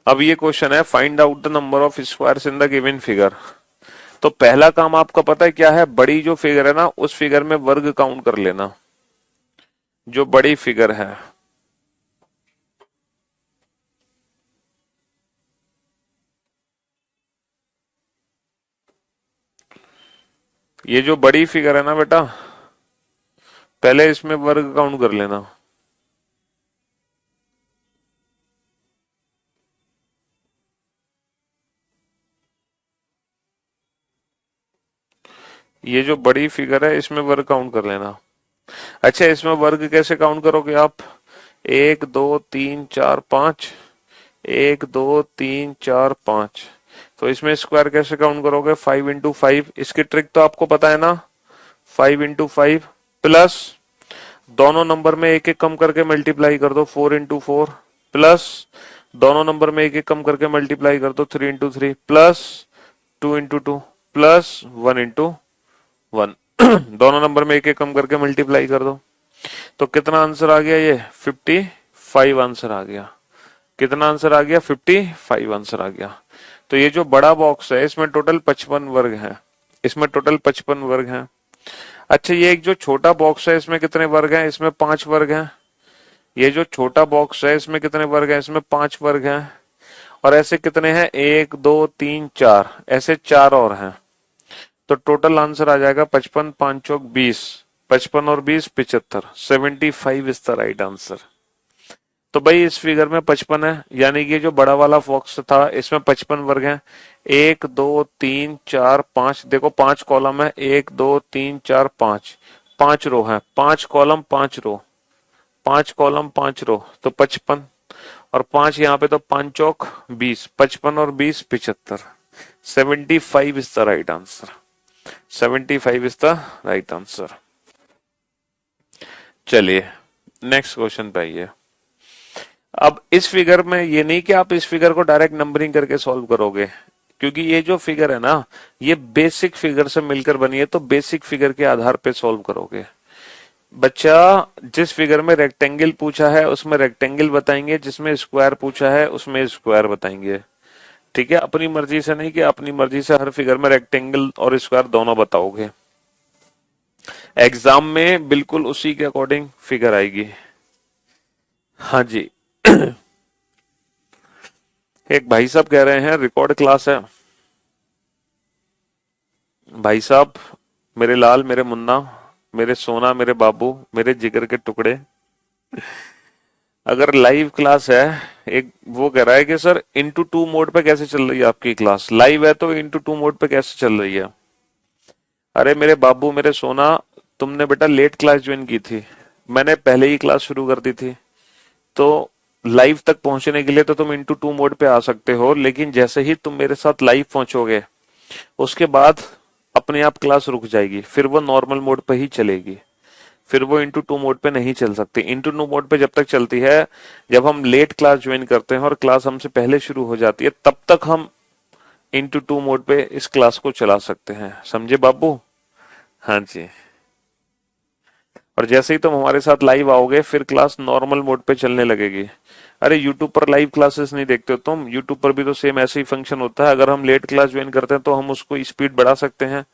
अब ये क्वेश्चन है, find out the number of squares in the given figure. तो पहला काम आपका पता है क्या है? बड़ी जो फिगर है ना, उस फिगर में वर्ग काउंट कर लेना। जो बड़ी फिगर है, ये जो बड़ी फिगर है ना बेटा, पहले इसमें वर्ग काउंट कर लेना। ये जो बड़ी फिगर है इसमें वर्ग काउंट कर लेना। अच्छा, इसमें वर्ग कैसे काउंट करोगे आप? 1 2 3 4 5, 1 2 3 4 5। तो इसमें स्क्वायर कैसे काउंट करोगे? 5 इंटू 5। इसकी ट्रिक तो आपको पता है ना, 5 इंटू 5 प्लस दोनों नंबर में एक एक कम करके मल्टीप्लाई कर दो, 4 इंटू 4 प्लस दोनों नंबर में एक एक कम करके मल्टीप्लाई कर दो, 3 into 3 plus 2 into 2 plus 1 into 1। दोनों नंबर में एक एक कम करके मल्टीप्लाई कर दो। तो कितना आंसर आ गया? ये 55 आंसर आ गया। कितना आंसर आ गया? 55 आंसर आ गया। तो ये जो बड़ा बॉक्स है इसमें टोटल 55 वर्ग है। इसमें टोटल 55 वर्ग हैं। अच्छा, ये एक जो छोटा बॉक्स है इसमें कितने वर्ग हैं? इसमें 5 वर्ग हैं। ये जो छोटा बॉक्स है इसमें कितने वर्ग हैं? इसमें 5 वर्ग हैं। और ऐसे कितने हैं? 1 2 3 4, ऐसे 4 और हैं। तो टोटल आंसर आ जाएगा 55 5 चौक 20, 55 और 20 75, 75 इज द राइट आंसर। तो भाई इस फिगर में 55 है, यानी कि जो बड़ा वाला बॉक्स था इसमें 55 वर्ग हैं। 1 2 3 4 5, देखो 5 कॉलम है, 1 2 3 4 5, 5 रो है, 5 कॉलम 5 रो, 5 कॉलम 5 रो तो 55, और 5 यहाँ पे तो 5 चौक 20, 55 और 20 75, 75 is the right answer. 75 is the right answer. चलिए नेक्स्ट क्वेश्चन पे आइए। अब इस फिगर में ये नहीं कि आप इस फिगर को डायरेक्ट नंबरिंग करके सॉल्व करोगे, क्योंकि ये जो फिगर है ना, ये बेसिक फिगर से मिलकर बनी है, तो बेसिक फिगर के आधार पे सॉल्व करोगे। बच्चा जिस फिगर में रेक्टेंगल पूछा है उसमें रेक्टेंगल बताएंगे, जिसमें स्क्वायर पूछा है उसमें स्क्वायर बताएंगे। ठीक है, अपनी मर्जी से नहीं कि अपनी मर्जी से हर फिगर में रेक्टेंगल और स्क्वायर दोनों बताओगे। एग्जाम में बिल्कुल उसी के अकॉर्डिंग फिगर आएगी। हाँ जी। एक भाई साहब कह रहे हैं रिकॉर्ड क्लास है। भाई साहब, मेरे लाल, मेरे मुन्ना, मेरे सोना, मेरे बाबू, मेरे जिगर के टुकड़े, अगर लाइव क्लास है, एक वो कह रहा है कि सर इंटू टू मोड पे कैसे चल रही है आपकी क्लास, लाइव है तो इंटू टू मोड पे कैसे चल रही है। अरे मेरे बाबू, मेरे सोना, तुमने बेटा लेट क्लास ज्वाइन की थी, मैंने पहले ही क्लास शुरू कर दी थी, तो लाइव तक पहुंचने के लिए तो तुम इंटू टू मोड पे आ सकते हो, लेकिन जैसे ही तुम मेरे साथ लाइव पहुंचोगे उसके बाद अपने आप क्लास रुक जाएगी, फिर वो नॉर्मल मोड पे ही चलेगी, फिर वो इंटू टू मोड पे नहीं चल सकती। इंटू टू मोड पे जब तक चलती है जब हम लेट क्लास ज्वाइन करते हैं और क्लास हमसे पहले शुरू हो जाती है, तब तक हम इंटू टू मोड पे इस क्लास को चला सकते हैं। समझे बाबू? हाँ जी। और जैसे ही तुम हमारे साथ लाइव आओगे फिर क्लास नॉर्मल मोड पे चलने लगेगी। अरे यूट्यूब पर लाइव क्लासेस नहीं देखते हो तुम? यूट्यूब पर भी तो सेम ऐसे ही फंक्शन होता है। अगर हम लेट क्लास ज्वाइन करते हैं तो हम उसको स्पीड बढ़ा सकते हैं,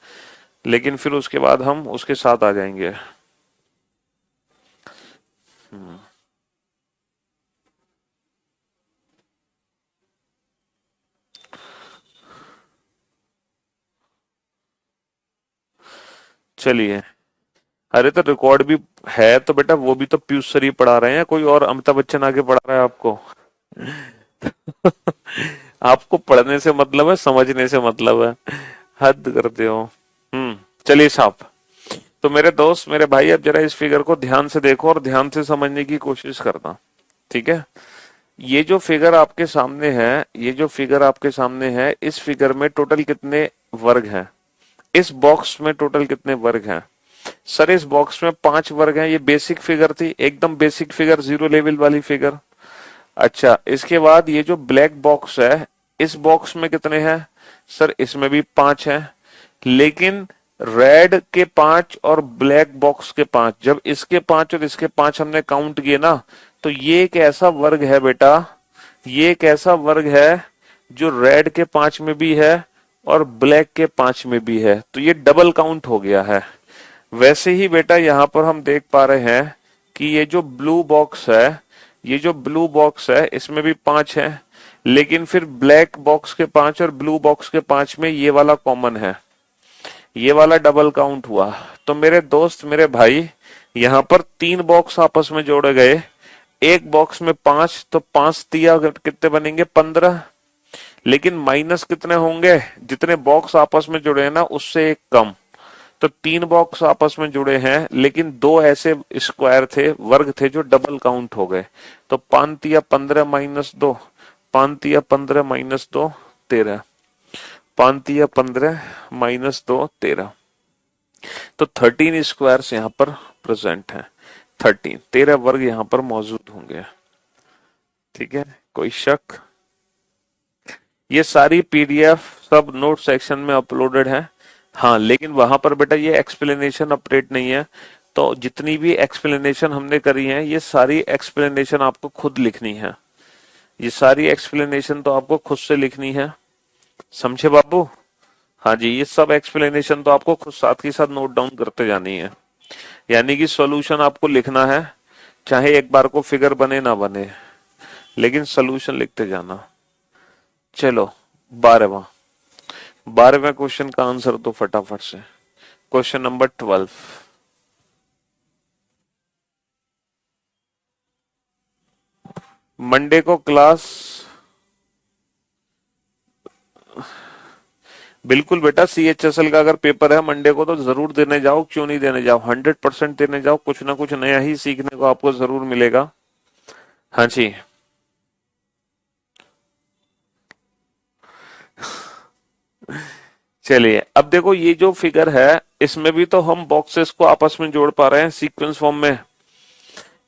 लेकिन फिर उसके बाद हम उसके साथ आ जाएंगे। चलिए। अरे तो रिकॉर्ड भी है तो बेटा वो भी तो पीयूष सर ही पढ़ा रहे हैं, कोई और अमिताभ बच्चन आगे पढ़ा रहा है आपको? आपको पढ़ने से मतलब है, समझने से मतलब है। हद करते हो। चलिए साहब, तो मेरे दोस्त, मेरे भाई, अब जरा इस फिगर को ध्यान से देखो और ध्यान से समझने की कोशिश करना। ठीक है? ये जो फिगर आपके सामने है, ये जो फिगर आपके सामने है, इस फिगर में टोटल कितने वर्ग हैं? इस बॉक्स में टोटल कितने वर्ग हैं? सर इस बॉक्स में 5 वर्ग हैं। ये बेसिक फिगर थी, एकदम बेसिक फिगर, जीरो लेवल वाली फिगर। अच्छा, इसके बाद ये जो ब्लैक बॉक्स है, इस बॉक्स में कितने हैं? सर इसमें भी 5 हैं, लेकिन रेड के 5 और ब्लैक बॉक्स के 5, जब इसके 5 और इसके 5 हमने काउंट किए ना, तो ये एक ऐसा वर्ग है बेटा, ये एक ऐसा वर्ग है जो रेड के 5 में भी है और ब्लैक के 5 में भी है, तो ये डबल काउंट हो गया है। वैसे ही बेटा यहां पर हम देख पा रहे हैं कि ये जो ब्लू बॉक्स है, ये जो ब्लू बॉक्स है इसमें भी 5 है, लेकिन फिर ब्लैक बॉक्स के 5 और ब्लू बॉक्स के 5 में ये वाला कॉमन है, ये वाला डबल काउंट हुआ। तो मेरे दोस्त, मेरे भाई, यहाँ पर 3 बॉक्स आपस में जोड़े गए, एक बॉक्स में 5, तो 5 दिया कितने बनेंगे? 15। लेकिन माइनस कितने होंगे? जितने बॉक्स आपस में जुड़े हैं ना उससे एक कम। तो 3 बॉक्स आपस में जुड़े हैं, लेकिन 2 ऐसे स्क्वायर थे, वर्ग थे, जो डबल काउंट हो गए। तो 5 या 15 माइनस 2, 5 या 15 माइनस 2 13, 5 या 15 माइनस 2 13। तो 13 स्क्वायर्स यहाँ पर प्रेजेंट हैं। 13 वर्ग यहाँ पर मौजूद होंगे। ठीक है, कोई शक? ये सारी पीडीएफ सब नोट सेक्शन में अपलोडेड है। हाँ, लेकिन वहां पर बेटा ये एक्सप्लेनेशन अपडेट नहीं है, तो जितनी भी एक्सप्लेनेशन हमने करी है ये सारी एक्सप्लेनेशन आपको खुद लिखनी है। ये सारी एक्सप्लेनेशन तो आपको खुद से लिखनी है। समझे बाबू? हाँ जी, ये सब एक्सप्लेनेशन तो आपको खुद साथ के साथ नोट डाउन करते जानी है। यानी कि सॉल्यूशन आपको लिखना है, चाहे एक बार को फिगर बने ना बने, लेकिन सॉल्यूशन लिखते जाना। चलो 12वां 12वें क्वेश्चन का आंसर तो फटाफट से, क्वेश्चन नंबर 12। मंडे को क्लास बिल्कुल बेटा, CHSL का अगर पेपर है मंडे को तो जरूर देने जाओ, क्यों नहीं देने जाओ, 100% देने जाओ, कुछ ना कुछ नया ही सीखने को आपको जरूर मिलेगा। हाँ जी। चलिए अब देखो, ये जो फिगर है इसमें भी तो हम बॉक्सेस को आपस में जोड़ पा रहे हैं सीक्वेंस फॉर्म में।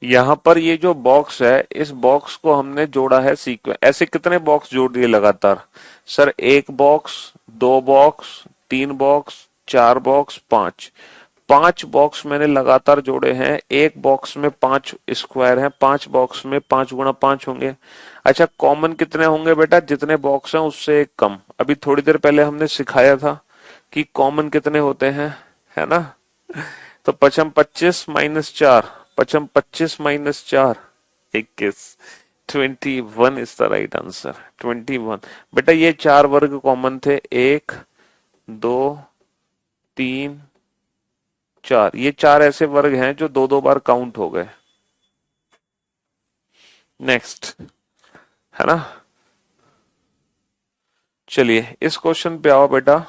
यहाँ पर ये जो बॉक्स है, इस बॉक्स को हमने जोड़ा है सीक्वेंस। ऐसे कितने बॉक्स जोड़ दिए लगातार? सर एक बॉक्स, दो बॉक्स, तीन बॉक्स, चार बॉक्स, पांच। पांच बॉक्स मैंने लगातार जोड़े हैं। एक बॉक्स में पांच स्क्वायर हैं, पांच बॉक्स में पांच गुणा पांच होंगे। अच्छा, कॉमन कितने होंगे बेटा? जितने बॉक्स हैं उससे एक कम। अभी थोड़ी देर पहले हमने सिखाया था कि कॉमन कितने होते हैं, है ना? तो पचम 25 माइनस चार, पचम 25 माइनस चार 21। 21 इज द राइट आंसर, 21। बेटा ये चार वर्ग कॉमन थे, एक, दो, तीन, चार। ये चार ऐसे वर्ग हैं जो दो दो बार काउंट हो गए। नेक्स्ट, है ना? चलिए इस क्वेश्चन पे आओ बेटा।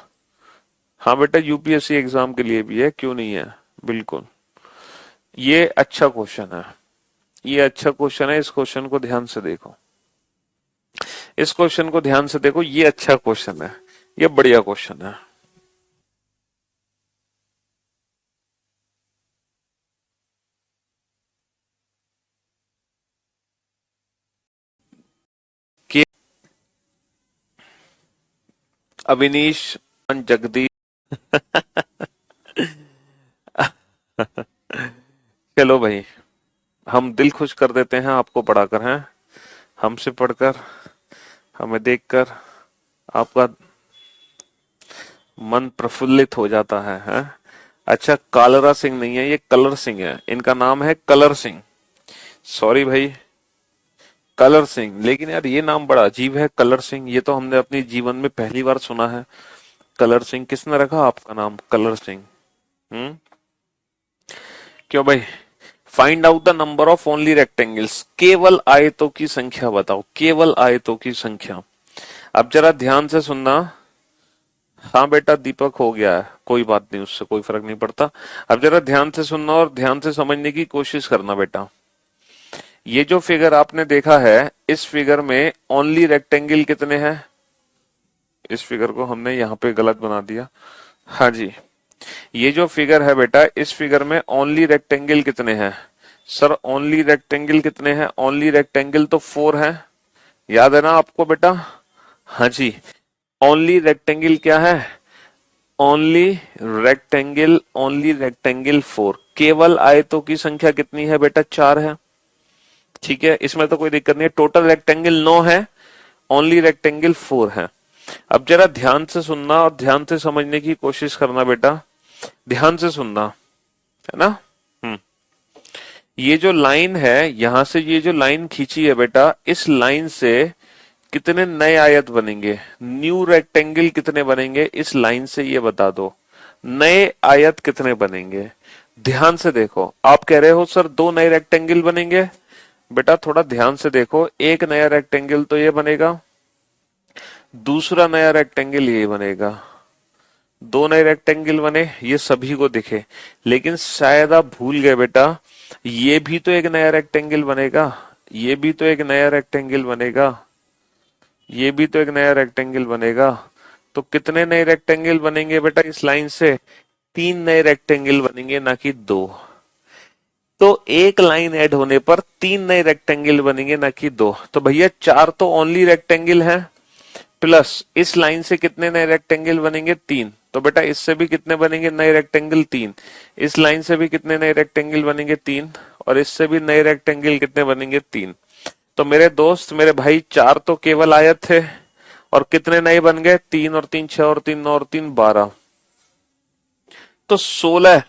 हाँ बेटा, यूपीएससी एग्जाम के लिए भी है, क्यों नहीं है, बिल्कुल। ये अच्छा क्वेश्चन है, ये अच्छा क्वेश्चन है। इस क्वेश्चन को ध्यान से देखो, इस क्वेश्चन को ध्यान से देखो, ये अच्छा क्वेश्चन है, ये बढ़िया क्वेश्चन है। कि अविनीश, जगदीश, चलो भाई, हम दिल खुश कर देते हैं आपको पढ़ाकर, हैं हमसे पढ़कर, हमें देखकर आपका मन प्रफुल्लित हो जाता है? अच्छा, कालरा सिंह नहीं है, ये कलर सिंह है, इनका नाम है कलर सिंह। सॉरी भाई, कलर सिंह। लेकिन यार ये नाम बड़ा अजीब है, कलर सिंह। ये तो हमने अपने जीवन में पहली बार सुना है। कलर सिंह, किसने रखा आपका नाम कलर सिंह? हम्म, क्यों भाई? Find out the number of only rectangles. केवल आयतों की संख्या बताओ, केवल आयतों की संख्या। अब जरा ध्यान से सुनना। हाँ बेटा, दीपक हो गया है, कोई बात नहीं, उससे कोई फर्क नहीं पड़ता। अब जरा ध्यान से सुनना और ध्यान से समझने की कोशिश करना बेटा। ये जो फिगर आपने देखा है, इस फिगर में ओनली रेक्टेंगल कितने हैं? इस फिगर को हमने यहाँ पे गलत बना दिया। हाँ जी, ये जो फिगर है बेटा, इस फिगर में ओनली रेक्टेंगल कितने हैं? सर ओनली रेक्टेंगल कितने हैं? ओनली रेक्टेंगल तो 4 है, याद है ना आपको बेटा? हाँ जी, ओनली रेक्टेंगल क्या है? Only rectangle, only rectangle 4। केवल आयतों की संख्या कितनी है बेटा? 4 है। ठीक है, इसमें तो कोई दिक्कत नहीं है। टोटल रेक्टेंगल 9 है, ओनली रेक्टेंगल 4 है। अब जरा ध्यान से सुनना और ध्यान से समझने की कोशिश करना बेटा, ध्यान से सुनना, है ना? हम्म, ये जो लाइन है, यहां से ये जो लाइन खींची है बेटा, इस लाइन से कितने नए आयत बनेंगे? न्यू रेक्टेंगल कितने बनेंगे इस लाइन से, ये बता दो। नए आयत कितने बनेंगे? ध्यान से देखो। आप कह रहे हो सर दो नए रेक्टेंगल बनेंगे, बेटा थोड़ा ध्यान से देखो। एक नया रेक्टेंगल तो ये बनेगा, दूसरा नया रेक्टेंगल ये बनेगा। दो नए रेक्टेंगल बने, ये सभी को दिखे। लेकिन शायद आप भूल गए बेटा, ये भी तो एक नया रेक्टेंगल बनेगा, ये भी तो एक नया रेक्टेंगल बनेगा, ये भी तो एक नया रेक्टेंगल बनेगा। तो कितने नए रेक्टेंगल बनेंगे बेटा इस लाइन से? 3 नए रेक्टेंगल बनेंगे, ना कि 2। तो एक लाइन ऐड होने पर 3 नए रेक्टेंगल बनेंगे, ना कि 2। तो भैया 4 तो ओनली रेक्टेंगल है, प्लस इस लाइन से कितने नए रेक्टेंगल बनेंगे? 3। तो बेटा इससे भी कितने बनेंगे नए रेक्टेंगल? 3। इस लाइन से भी कितने नए रेक्टेंगल बनेंगे? 3। और इससे भी नए रेक्टेंगल कितने बनेंगे? 3। तो मेरे दोस्त, मेरे भाई, 4 तो केवल आयत थे, और कितने नए बन गए? 3 और 3 6, और 3 9 और 3 12। तो 16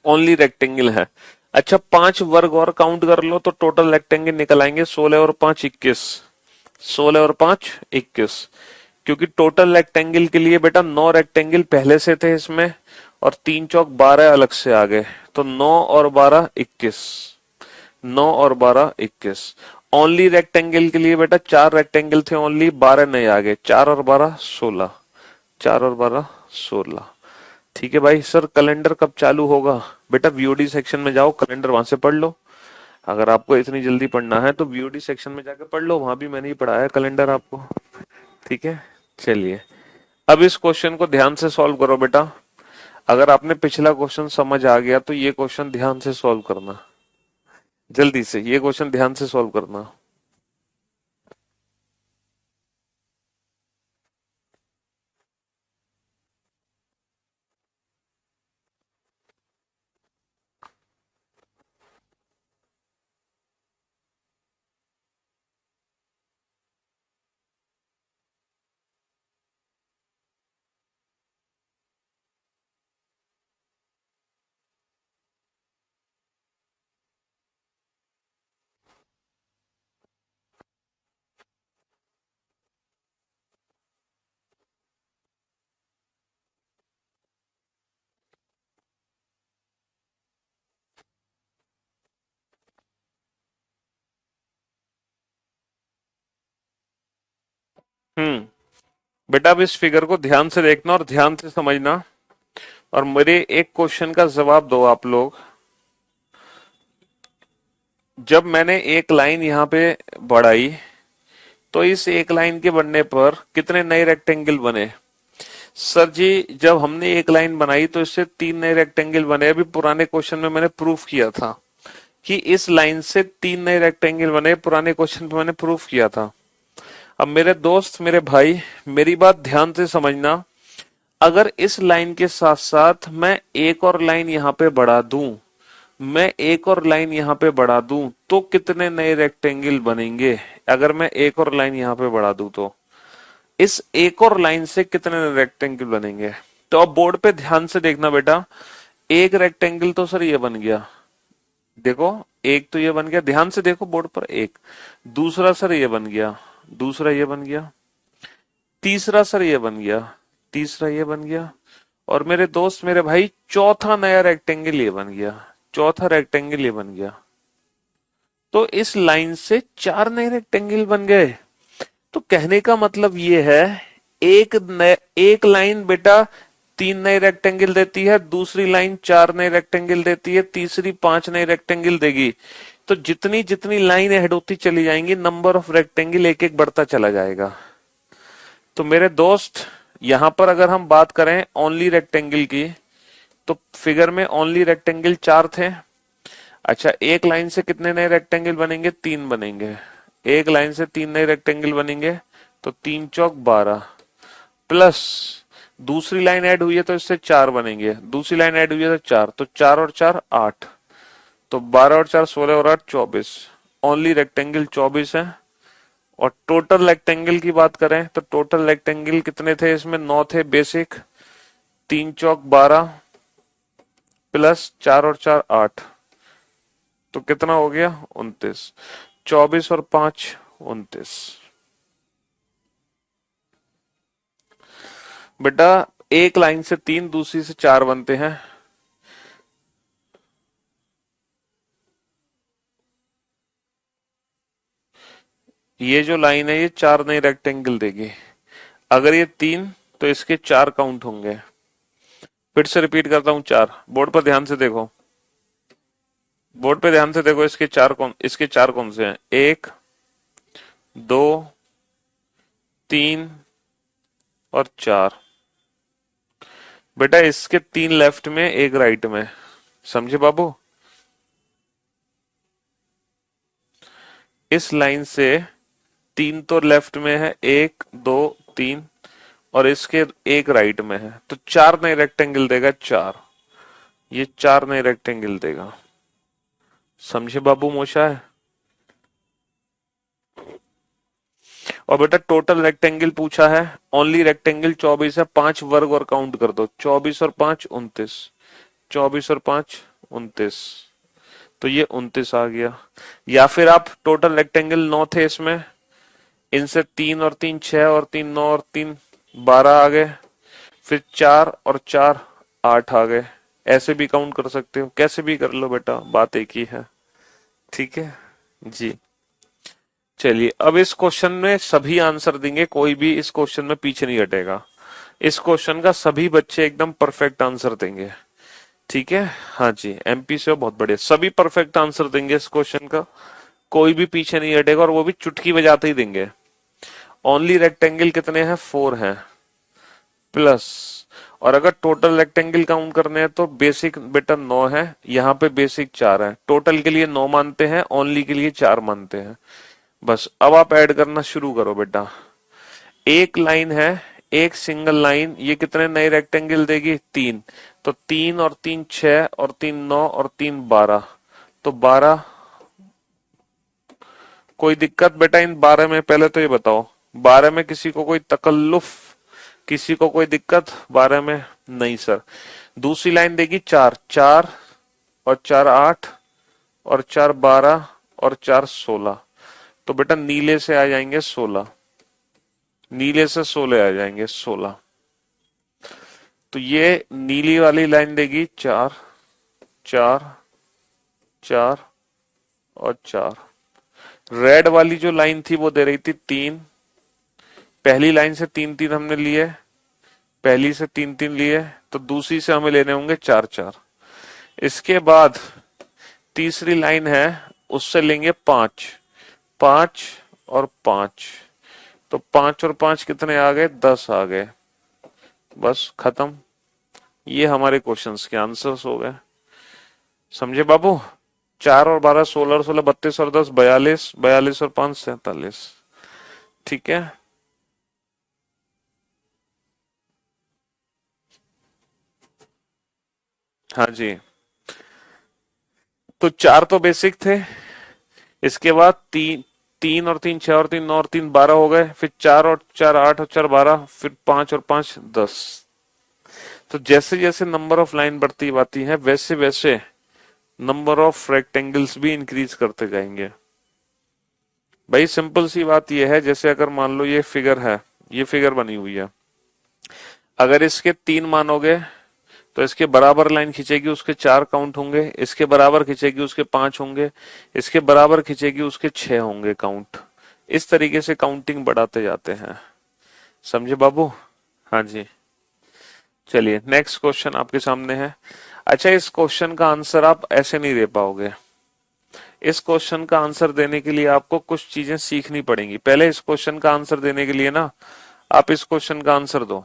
ओनली रेक्टेंगल है। अच्छा, 5 वर्ग और काउंट कर लो तो टोटल रेक्टेंगल निकल आएंगे। 16 और 5 21, 16 और 5 21। क्योंकि टोटल रेक्टेंगल के लिए बेटा 9 रेक्टेंगल पहले से थे इसमें, और 3 चौक 12 अलग से आ गए। तो 9 और 12 21, 9 और 12 21। ओनली रेक्टेंगल के लिए बेटा 4 रेक्टेंगल थे ओनली, 12 नए आ गए, 4 और 12 16। 4 और 12 16। ठीक है भाई। सर कैलेंडर कब चालू होगा? बेटा वीओडी सेक्शन में जाओ, कैलेंडर वहां से पढ़ लो। अगर आपको इतनी जल्दी पढ़ना है तो वीओडी सेक्शन में जाकर पढ़ लो, वहां भी मैंने ही पढ़ाया है कैलेंडर आपको। ठीक है, चलिए अब इस क्वेश्चन को ध्यान से सॉल्व करो बेटा। अगर आपने पिछला क्वेश्चन समझ आ गया तो ये क्वेश्चन ध्यान से सॉल्व करना, जल्दी से ये क्वेश्चन ध्यान से सॉल्व करना। बेटा अब इस फिगर को ध्यान से देखना और ध्यान से समझना, और मेरे एक क्वेश्चन का जवाब दो आप लोग। जब मैंने एक लाइन यहाँ पे बढ़ाई तो इस एक लाइन के बनने पर कितने नए रेक्टेंगल बने? सर जी जब हमने एक लाइन बनाई तो इससे 3 नए रेक्टेंगल बने। अभी पुराने क्वेश्चन में मैंने प्रूफ किया था कि इस लाइन से 3 नए रेक्टेंगल बने, पुराने क्वेश्चन पे मैंने प्रूफ किया था। अब मेरे दोस्त मेरे भाई मेरी बात ध्यान से समझना, अगर इस लाइन के साथ साथ मैं एक और लाइन यहाँ पे बढ़ा दूं, मैं एक और लाइन यहाँ पे बढ़ा दूं तो कितने नए रेक्टेंगल बनेंगे? अगर मैं एक और लाइन यहाँ पे बढ़ा दूं तो इस एक और लाइन से कितने रेक्टेंगल बनेंगे? तो अब बोर्ड पे ध्यान से देखना बेटा। एक रेक्टेंगल तो सर ये बन गया, देखो एक तो ये बन गया, ध्यान से देखो बोर्ड पर। एक दूसरा सर ये बन गया, दूसरा ये बन गया, तीसरा सर ये बन गया, तीसरा ये बन गया, और मेरे दोस्त मेरे भाई चौथा नया रेक्टेंगल ये बन गया, चौथा रेक्टेंगल ये बन गया। तो इस लाइन से 4 नए रेक्टेंगल बन गए। तो कहने का मतलब ये है एक लाइन बेटा 3 नए रेक्टेंगल देती है, दूसरी लाइन 4 नए रेक्टेंगल देती है, तीसरी 5 नए रेक्टेंगल देगी। तो जितनी जितनी लाइन ऐड होती चली जाएंगी नंबर ऑफ रेक्टेंगल एक एक बढ़ता चला जाएगा। तो मेरे दोस्त यहां पर अगर हम बात करें ओनली रेक्टेंगल की तो फिगर में ओनली रेक्टेंगल 4 थे। अच्छा एक लाइन से कितने नए रेक्टेंगल बनेंगे? 3 बनेंगे। एक लाइन से 3 नए रेक्टेंगल बनेंगे तो 3 चौक 12, प्लस दूसरी लाइन ऐड हुई है तो इससे 4 बनेंगे, दूसरी लाइन ऐड हुई है तो 4, तो 4 और 4 8, तो 12 और 4 16 और 8 24। ओनली रेक्टेंगल 24 है। और टोटल रेक्टेंगल की बात करें तो टोटल रेक्टेंगल कितने थे? इसमें 9 थे बेसिक। 3 चौक 12 प्लस 4 और 4 8, तो कितना हो गया? 29। 24 और 5 29। बेटा एक लाइन से 3 दूसरी से 4 बनते हैं। ये जो लाइन है ये 4 नए रेक्टेंगल देगी। अगर ये 3 तो इसके 4 काउंट होंगे। फिर से रिपीट करता हूं 4। बोर्ड पर ध्यान से देखो, बोर्ड पे ध्यान से देखो। इसके 4 कौन से हैं? 1 2 3 और 4। बेटा इसके 3 लेफ्ट में एक राइट में, समझे बाबू? इस लाइन से 3 तो लेफ्ट में है, 1 2 3, और इसके एक राइट में है, तो 4 नए रेक्टेंगल देगा। 4, ये 4 नए रेक्टेंगल देगा। समझे बाबू मोशा है? और बेटा टोटल रेक्टेंगल पूछा है, ओनली रेक्टेंगल 24 है। 5 वर्ग और काउंट कर दो, 24 और 5 29, 24 और 5 29, तो ये 29 आ गया। या फिर आप टोटल रेक्टेंगल 9 थे इसमें, इनसे 3 और 3 6 और 3 9 और 3 12 आ गए, फिर 4 और 4 8 आ गए। ऐसे भी काउंट कर सकते हो, कैसे भी कर लो बेटा, बात एक ही है। ठीक है जी। चलिए अब इस क्वेश्चन में सभी आंसर देंगे, कोई भी इस क्वेश्चन में पीछे नहीं हटेगा। इस क्वेश्चन का सभी बच्चे एकदम परफेक्ट आंसर देंगे, ठीक है। हाँ जी, एमपी से हो, बहुत बढ़िया, सभी परफेक्ट आंसर देंगे इस क्वेश्चन का, कोई भी पीछे नहीं हटेगा, और वो भी चुटकी बजाते ही देंगे। ओनली रेक्टेंगल कितने हैं, 4 हैं प्लस, और अगर टोटल रेक्टेंगल काउंट करने हैं तो बेसिक बेटा 9 है, यहाँ पे बेसिक 4 है, टोटल के लिए 9 मानते हैं, ओनली के लिए 4 मानते हैं। बस अब आप ऐड करना शुरू करो बेटा। एक लाइन है, एक सिंगल लाइन, ये कितने नए रेक्टेंगल देगी, 3। तो 3 और 3 6, और 3 9, और 3 12, तो 12। कोई दिक्कत बेटा इन 12 में, पहले तो ये बताओ 12 में किसी को कोई तकल्लुफ, किसी को कोई दिक्कत 12 में, नहीं सर। दूसरी लाइन देगी 4 4, और 4 8, और 4 12, और 4 16, तो बेटा नीले से आ जाएंगे 16, नीले से 16 आ जाएंगे 16। तो ये नीली वाली लाइन देगी 4 4 4 और 4। रेड वाली जो लाइन थी वो दे रही थी 3, पहली लाइन से 3 3 हमने लिए, पहली से 3 3 लिए, तो दूसरी से हमें लेने होंगे 4 4। इसके बाद तीसरी लाइन है, उससे लेंगे 5 5 और 5, तो 5 और 5 कितने आ गए, 10 आ गए। बस खत्म, ये हमारे क्वेश्चंस के आंसर्स हो गए, समझे बाबू। 4 और 12 16 और 16 32, और 10 42, 42 और 5 47, ठीक है। हाँ जी, तो 4 तो बेसिक थे, इसके बाद 3 3 और 3 6, और 3 9, और 3 12 हो गए, फिर 4 और 4 8, और 4 12, फिर 5 और 5 10। तो जैसे जैसे नंबर ऑफ लाइन बढ़ती जाती है, वैसे वैसे नंबर ऑफ रेक्टेंगल्स भी इंक्रीज करते जाएंगे। भाई सिंपल सी बात यह है, जैसे अगर मान लो ये फिगर है, ये फिगर बनी हुई है, अगर इसके 3 मानोगे तो इसके बराबर लाइन खींचेगी, उसके 4 काउंट होंगे, इसके बराबर खींचेगी उसके 5 होंगे, इसके बराबर खींचेगी उसके 6 होंगे काउंट। इस तरीके से काउंटिंग बढ़ाते जाते हैं, समझे बाबू। हाँ जी, चलिए नेक्स्ट क्वेश्चन आपके सामने है। अच्छा, इस क्वेश्चन का आंसर आप ऐसे नहीं दे पाओगे, इस क्वेश्चन का आंसर देने के लिए आपको कुछ चीजें सीखनी पड़ेंगी। पहले इस क्वेश्चन का आंसर देने के लिए ना, आप इस क्वेश्चन का आंसर दो।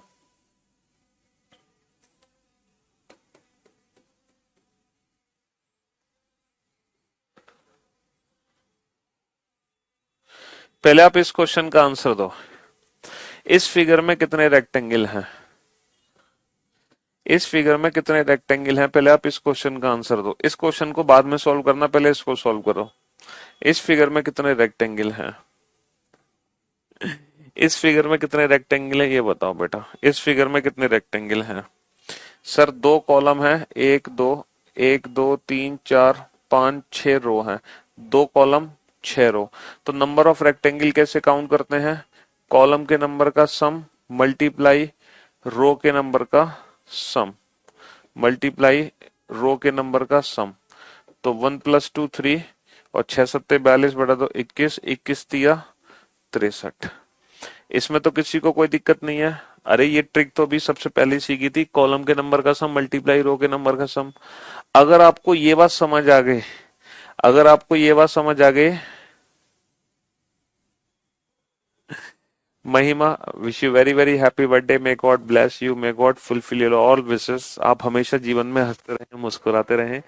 पहले आप इस क्वेश्चन का आंसर दो, इस फिगर में कितने रेक्टेंगल हैं, इस फिगर में कितने रेक्टेंगल हैं, पहले आप इस क्वेश्चन का आंसर दो। इस क्वेश्चन को बाद में सॉल्व करना, पहले इसको सॉल्व करो। इस फिगर में कितने रेक्टेंगल हैं, इस फिगर में कितने रेक्टेंगल हैं, ये बताओ बेटा। इस फिगर में कितने रेक्टेंगल हैं, सर 2 कॉलम है, 1 2 1 2 3 4 5 6 रो है, 2 कॉलम 6 रो। तो नंबर ऑफ रेक्टेंगल कैसे काउंट करते हैं, कॉलम के नंबर का सम मल्टीप्लाई रो के नंबर का सम, मल्टीप्लाई रो के नंबर का सम। तो 1 + 2 3, और 6 7 42 बटा 2 21, 21 तिया 63। इसमें तो किसी को कोई दिक्कत नहीं है। अरे ये ट्रिक तो अभी सबसे पहले सीखी थी, कॉलम के नंबर का सम मल्टीप्लाई रो के नंबर का सम। अगर आपको ये बात समझ आ गई, अगर आपको ये बात समझ आ गई, महिमा wish you very very happy birthday, may God bless you, may God fulfil your all wishes. आप हमेशा जीवन में हंसते रहें, मुस्कुराते रहें,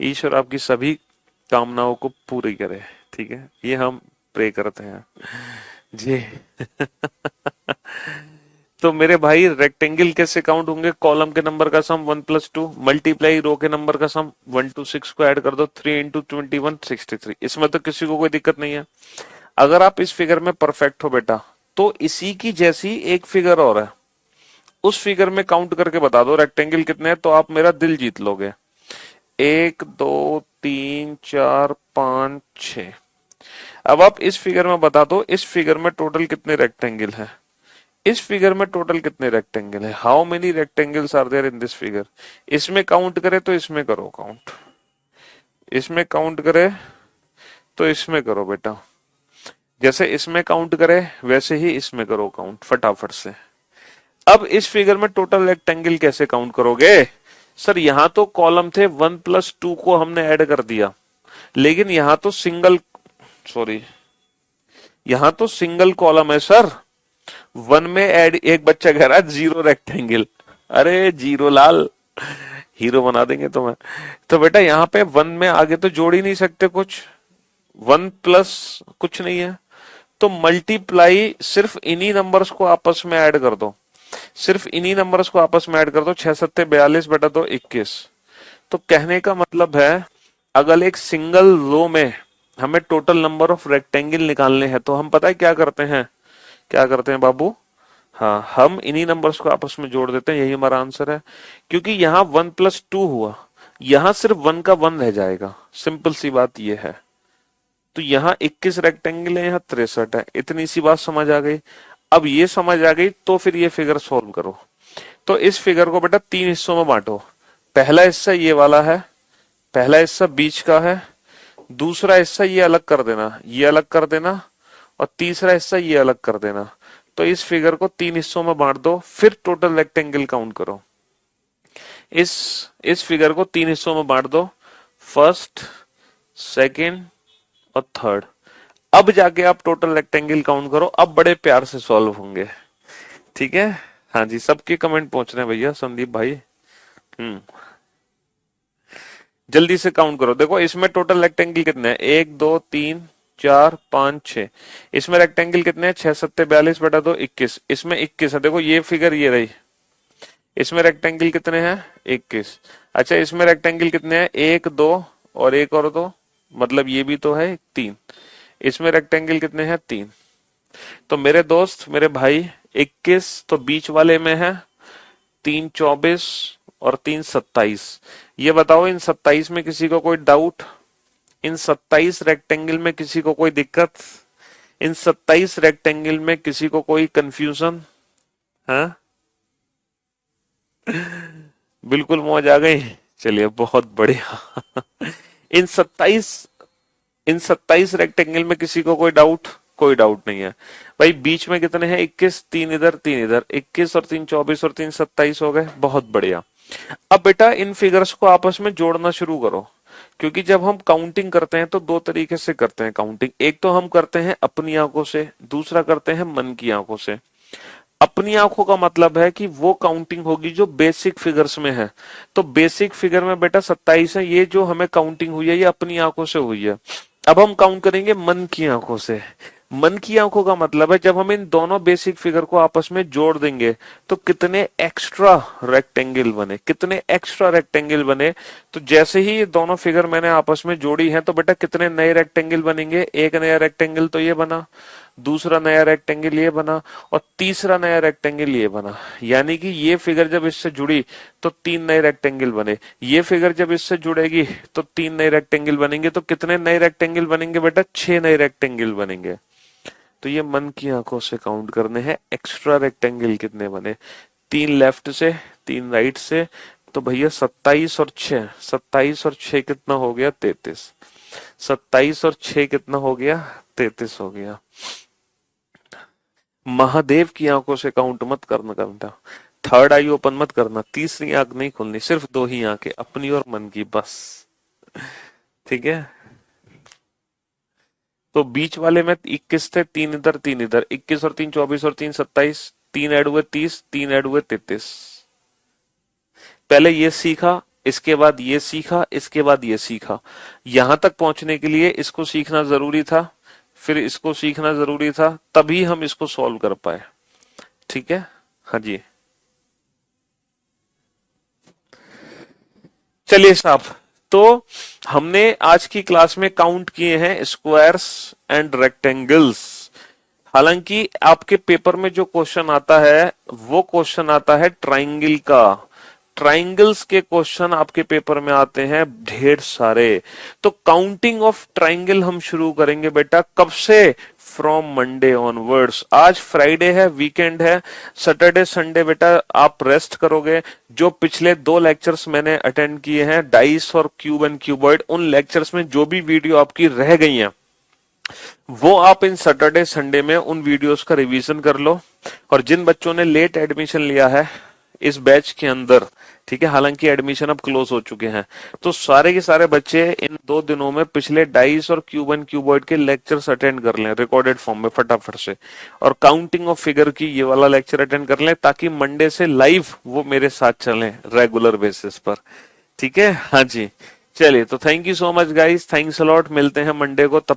ईश्वर आपकी सभी कामनाओं को पूरी करे, ठीक है, ये हम प्रे करते हैं जी। तो मेरे भाई रेक्टेंगल कैसे काउंट होंगे, कॉलम के नंबर का सम 1 + 2 मल्टीप्लाई रो के नंबर का सम 1 to 6 को ऐड कर दो, 3 × 21 63। इसमें तो किसी को कोई दिक्कत नहीं है। अगर आप इस फिगर में परफेक्ट हो बेटा, तो इसी की जैसी एक फिगर और है, उस फिगर में काउंट करके बता दो रेक्टेंगल कितने हैं, तो आप मेरा दिल जीत लोगे। 1 2 3 4 5 6। अब आप इस फिगर में बता दो, इस फिगर में टोटल कितने रेक्टेंगल हैं, इस फिगर में टोटल कितने रेक्टेंगल है, how many rectangles are there in this figure. इसमें काउंट करे तो इसमें करो काउंट, इसमें काउंट करे तो इसमें करो बेटा, जैसे इसमें काउंट करे वैसे ही इसमें करो काउंट फटाफट से। अब इस फिगर में टोटल रेक्टेंगल कैसे काउंट करोगे? सर यहां तो कॉलम थे, 1+2 को हमने ऐड कर दिया, लेकिन यहां तो सिंगल, सॉरी, यहां तो सिंगल कॉलम है सर। वन में ऐड, एक बच्चा कह रहा है जीरो रेक्टेंगल। अरे जीरो लाल, हीरो बना देंगे तुम्हें। तो बेटा यहाँ पे वन में आगे तो जोड़ ही नहीं सकते कुछ, वन प्लस कुछ नहीं है, तो मल्टीप्लाई सिर्फ इन्हीं नंबर्स को आपस में ऐड कर दो, सिर्फ इन्हीं नंबर्स को आपस में ऐड कर दो, 6 7 42 बटा 2 21। तो कहने का मतलब है, अगर एक सिंगल रो में हमें टोटल नंबर ऑफ रेक्टेंगल निकालने हैं तो हम पता है क्या करते हैं, क्या करते हैं बाबू? हाँ, हम इन्हीं नंबर्स को आपस में जोड़ देते हैं, यही हमारा आंसर है। क्योंकि यहाँ 1+2 हुआ, यहाँ सिर्फ 1 का 1 रह जाएगा, सिंपल सी बात ये है। तो यहाँ 21 रेक्टेंगल है, यहाँ 63 है। इतनी सी बात समझ आ गई। अब ये समझ आ गई तो फिर ये फिगर सॉल्व करो। तो इस फिगर को बेटा 3 हिस्सों में बांटो। पहला हिस्सा ये वाला है, पहला हिस्सा बीच का है, दूसरा हिस्सा ये अलग कर देना, ये अलग कर देना, और तीसरा हिस्सा ये अलग कर देना। तो इस फिगर को 3 हिस्सों में बांट दो, फिर टोटल रेक्टेंगल काउंट करो। इस फिगर को 3 हिस्सों में बांट दो, फर्स्ट, सेकंड और थर्ड। अब जाके आप टोटल रेक्टेंगल काउंट करो, अब बड़े प्यार से सॉल्व होंगे। ठीक है? हाँ जी, सबके कमेंट पहुंच रहे हैं भैया, संदीप भाई। जल्दी से काउंट करो। देखो इसमें टोटल रेक्टेंगल कितने हैं, 1 2 3 4 5 6। इसमें रेक्टेंगल कितने हैं, 6 7 42 बटा 2 21। इसमें 21 है, देखो ये फिगर ये रही। इसमें रेक्टेंगल कितने हैं, 21। अच्छा इसमें रेक्टेंगल कितने हैं, 1 2 और 1 और 2, मतलब ये भी तो है 3। इसमें रेक्टेंगल कितने हैं, 3। तो मेरे दोस्त, मेरे भाई, 21 तो बीच वाले में है, 3 24 और 3 27। ये बताओ इन 27 में किसी को कोई डाउट? इन 27 रेक्टेंगल में किसी को कोई दिक्कत? इन 27 रेक्टेंगल में किसी को कोई कंफ्यूजन? हाँ, बिल्कुल मौज आ गई। चलिए बहुत बढ़िया। इन 27 इन 27 रेक्टेंगल में किसी को कोई डाउट? कोई डाउट नहीं है भाई। बीच में कितने हैं, 21, 3 इधर 3 इधर, 21 और 3 24 और 3 27 हो गए। बहुत बढ़िया। अब बेटा इन फिगर्स को आपस में जोड़ना शुरू करो, क्योंकि जब हम काउंटिंग करते हैं तो दो तरीके से करते हैं काउंटिंग। एक तो हम करते हैं अपनी आंखों से, दूसरा करते हैं मन की आंखों से। अपनी आंखों का मतलब है कि वो काउंटिंग होगी जो बेसिक फिगर्स में है। तो बेसिक फिगर में बेटा 27 है, ये जो हमें काउंटिंग हुई है ये अपनी आंखों से हुई है। अब हम काउंट करेंगे मन की आंखों से। मन की आंखों का मतलब है जब हम इन दोनों बेसिक फिगर को आपस में जोड़ देंगे तो कितने एक्स्ट्रा रेक्टेंगल बने, कितने एक्स्ट्रा रेक्टेंगल बने। तो जैसे ही ये दोनों फिगर मैंने आपस में जोड़ी है तो बेटा कितने नए रेक्टेंगल बनेंगे, एक नया रेक्टेंगल तो ये बना, दूसरा नया रेक्टेंगल ये बना, और तीसरा नया रेक्टेंगल ये बना। यानी कि ये फिगर जब इससे जुड़ी तो 3 नए रेक्टेंगल बने, ये फिगर जब इससे जुड़ेगी तो 3 नए रेक्टेंगल बनेंगे। तो कितने नए रेक्टेंगल बनेंगे बेटा, 6 नए रेक्टेंगल बनेंगे। तो ये मन की आंखों से काउंट करने हैं एक्स्ट्रा रेक्टेंगल कितने बने। 3 लेफ्ट से, 3 राइट से। तो भैया 27 और 6, 27 और 6 कितना हो गया, 33। 27 और 6 कितना हो गया, 33 हो गया। महादेव की आंखों से काउंट मत करना, थर्ड आई ओपन मत करना, तीसरी आंख नहीं खोलनी, सिर्फ 2 ही आंखें, अपनी और मन की, बस। ठीक है? तो बीच वाले में 21 थे, 3 इधर 3 इधर, 21 और 3 24 और 3 27, 3 ऐड हुए 30, 3 ऐड हुए 33। पहले ये सीखा, इसके बाद ये सीखा, इसके बाद ये सीखा। यहां तक पहुंचने के लिए इसको सीखना जरूरी था, फिर इसको सीखना जरूरी था, तभी हम इसको सॉल्व कर पाए। ठीक है? हाँ जी, चलिए साहब। तो हमने आज की क्लास में काउंट किए हैं स्क्वायर्स एंड रेक्टेंगल्स। हालांकि आपके पेपर में जो क्वेश्चन आता है वो क्वेश्चन आता है ट्राइंगल का। ट्राइंगल्स के क्वेश्चन आपके पेपर में आते हैं ढेर सारे। तो काउंटिंग ऑफ ट्राइंगल हम शुरू करेंगे बेटा कब से, फ्रॉम मंडे ऑनवर्ड्स। आज फ्राइडे है, वीकेंड है, सैटरडे संडे बेटा आप रेस्ट करोगे। जो पिछले 2 लेक्चर्स मैंने अटेंड किए हैं, डाइस और क्यूब एंड क्यूबॉइड, उन लेक्चर्स में जो भी वीडियो आपकी रह गई हैं वो आप इन सैटरडे संडे में उन वीडियोस का रिवीजन कर लो। और जिन बच्चों ने लेट एडमिशन लिया है इस बैच के अंदर, ठीक है, हालांकि एडमिशन अब क्लोज हो चुके हैं, तो सारे के सारे बच्चे इन 2 दिनों में पिछले डाइस और क्यूब एंड क्यूबॉइड के लेक्चर्स अटेंड कर लें रिकॉर्डेड फॉर्म में फटाफट से, और काउंटिंग ऑफ फिगर की ये वाला लेक्चर अटेंड कर लें, ताकि मंडे से लाइव वो मेरे साथ चलें रेगुलर बेसिस पर। ठीक है, हाँ जी। चलिए, तो thank you so much guys, thanks a lot, मिलते हैं मंडे को, तब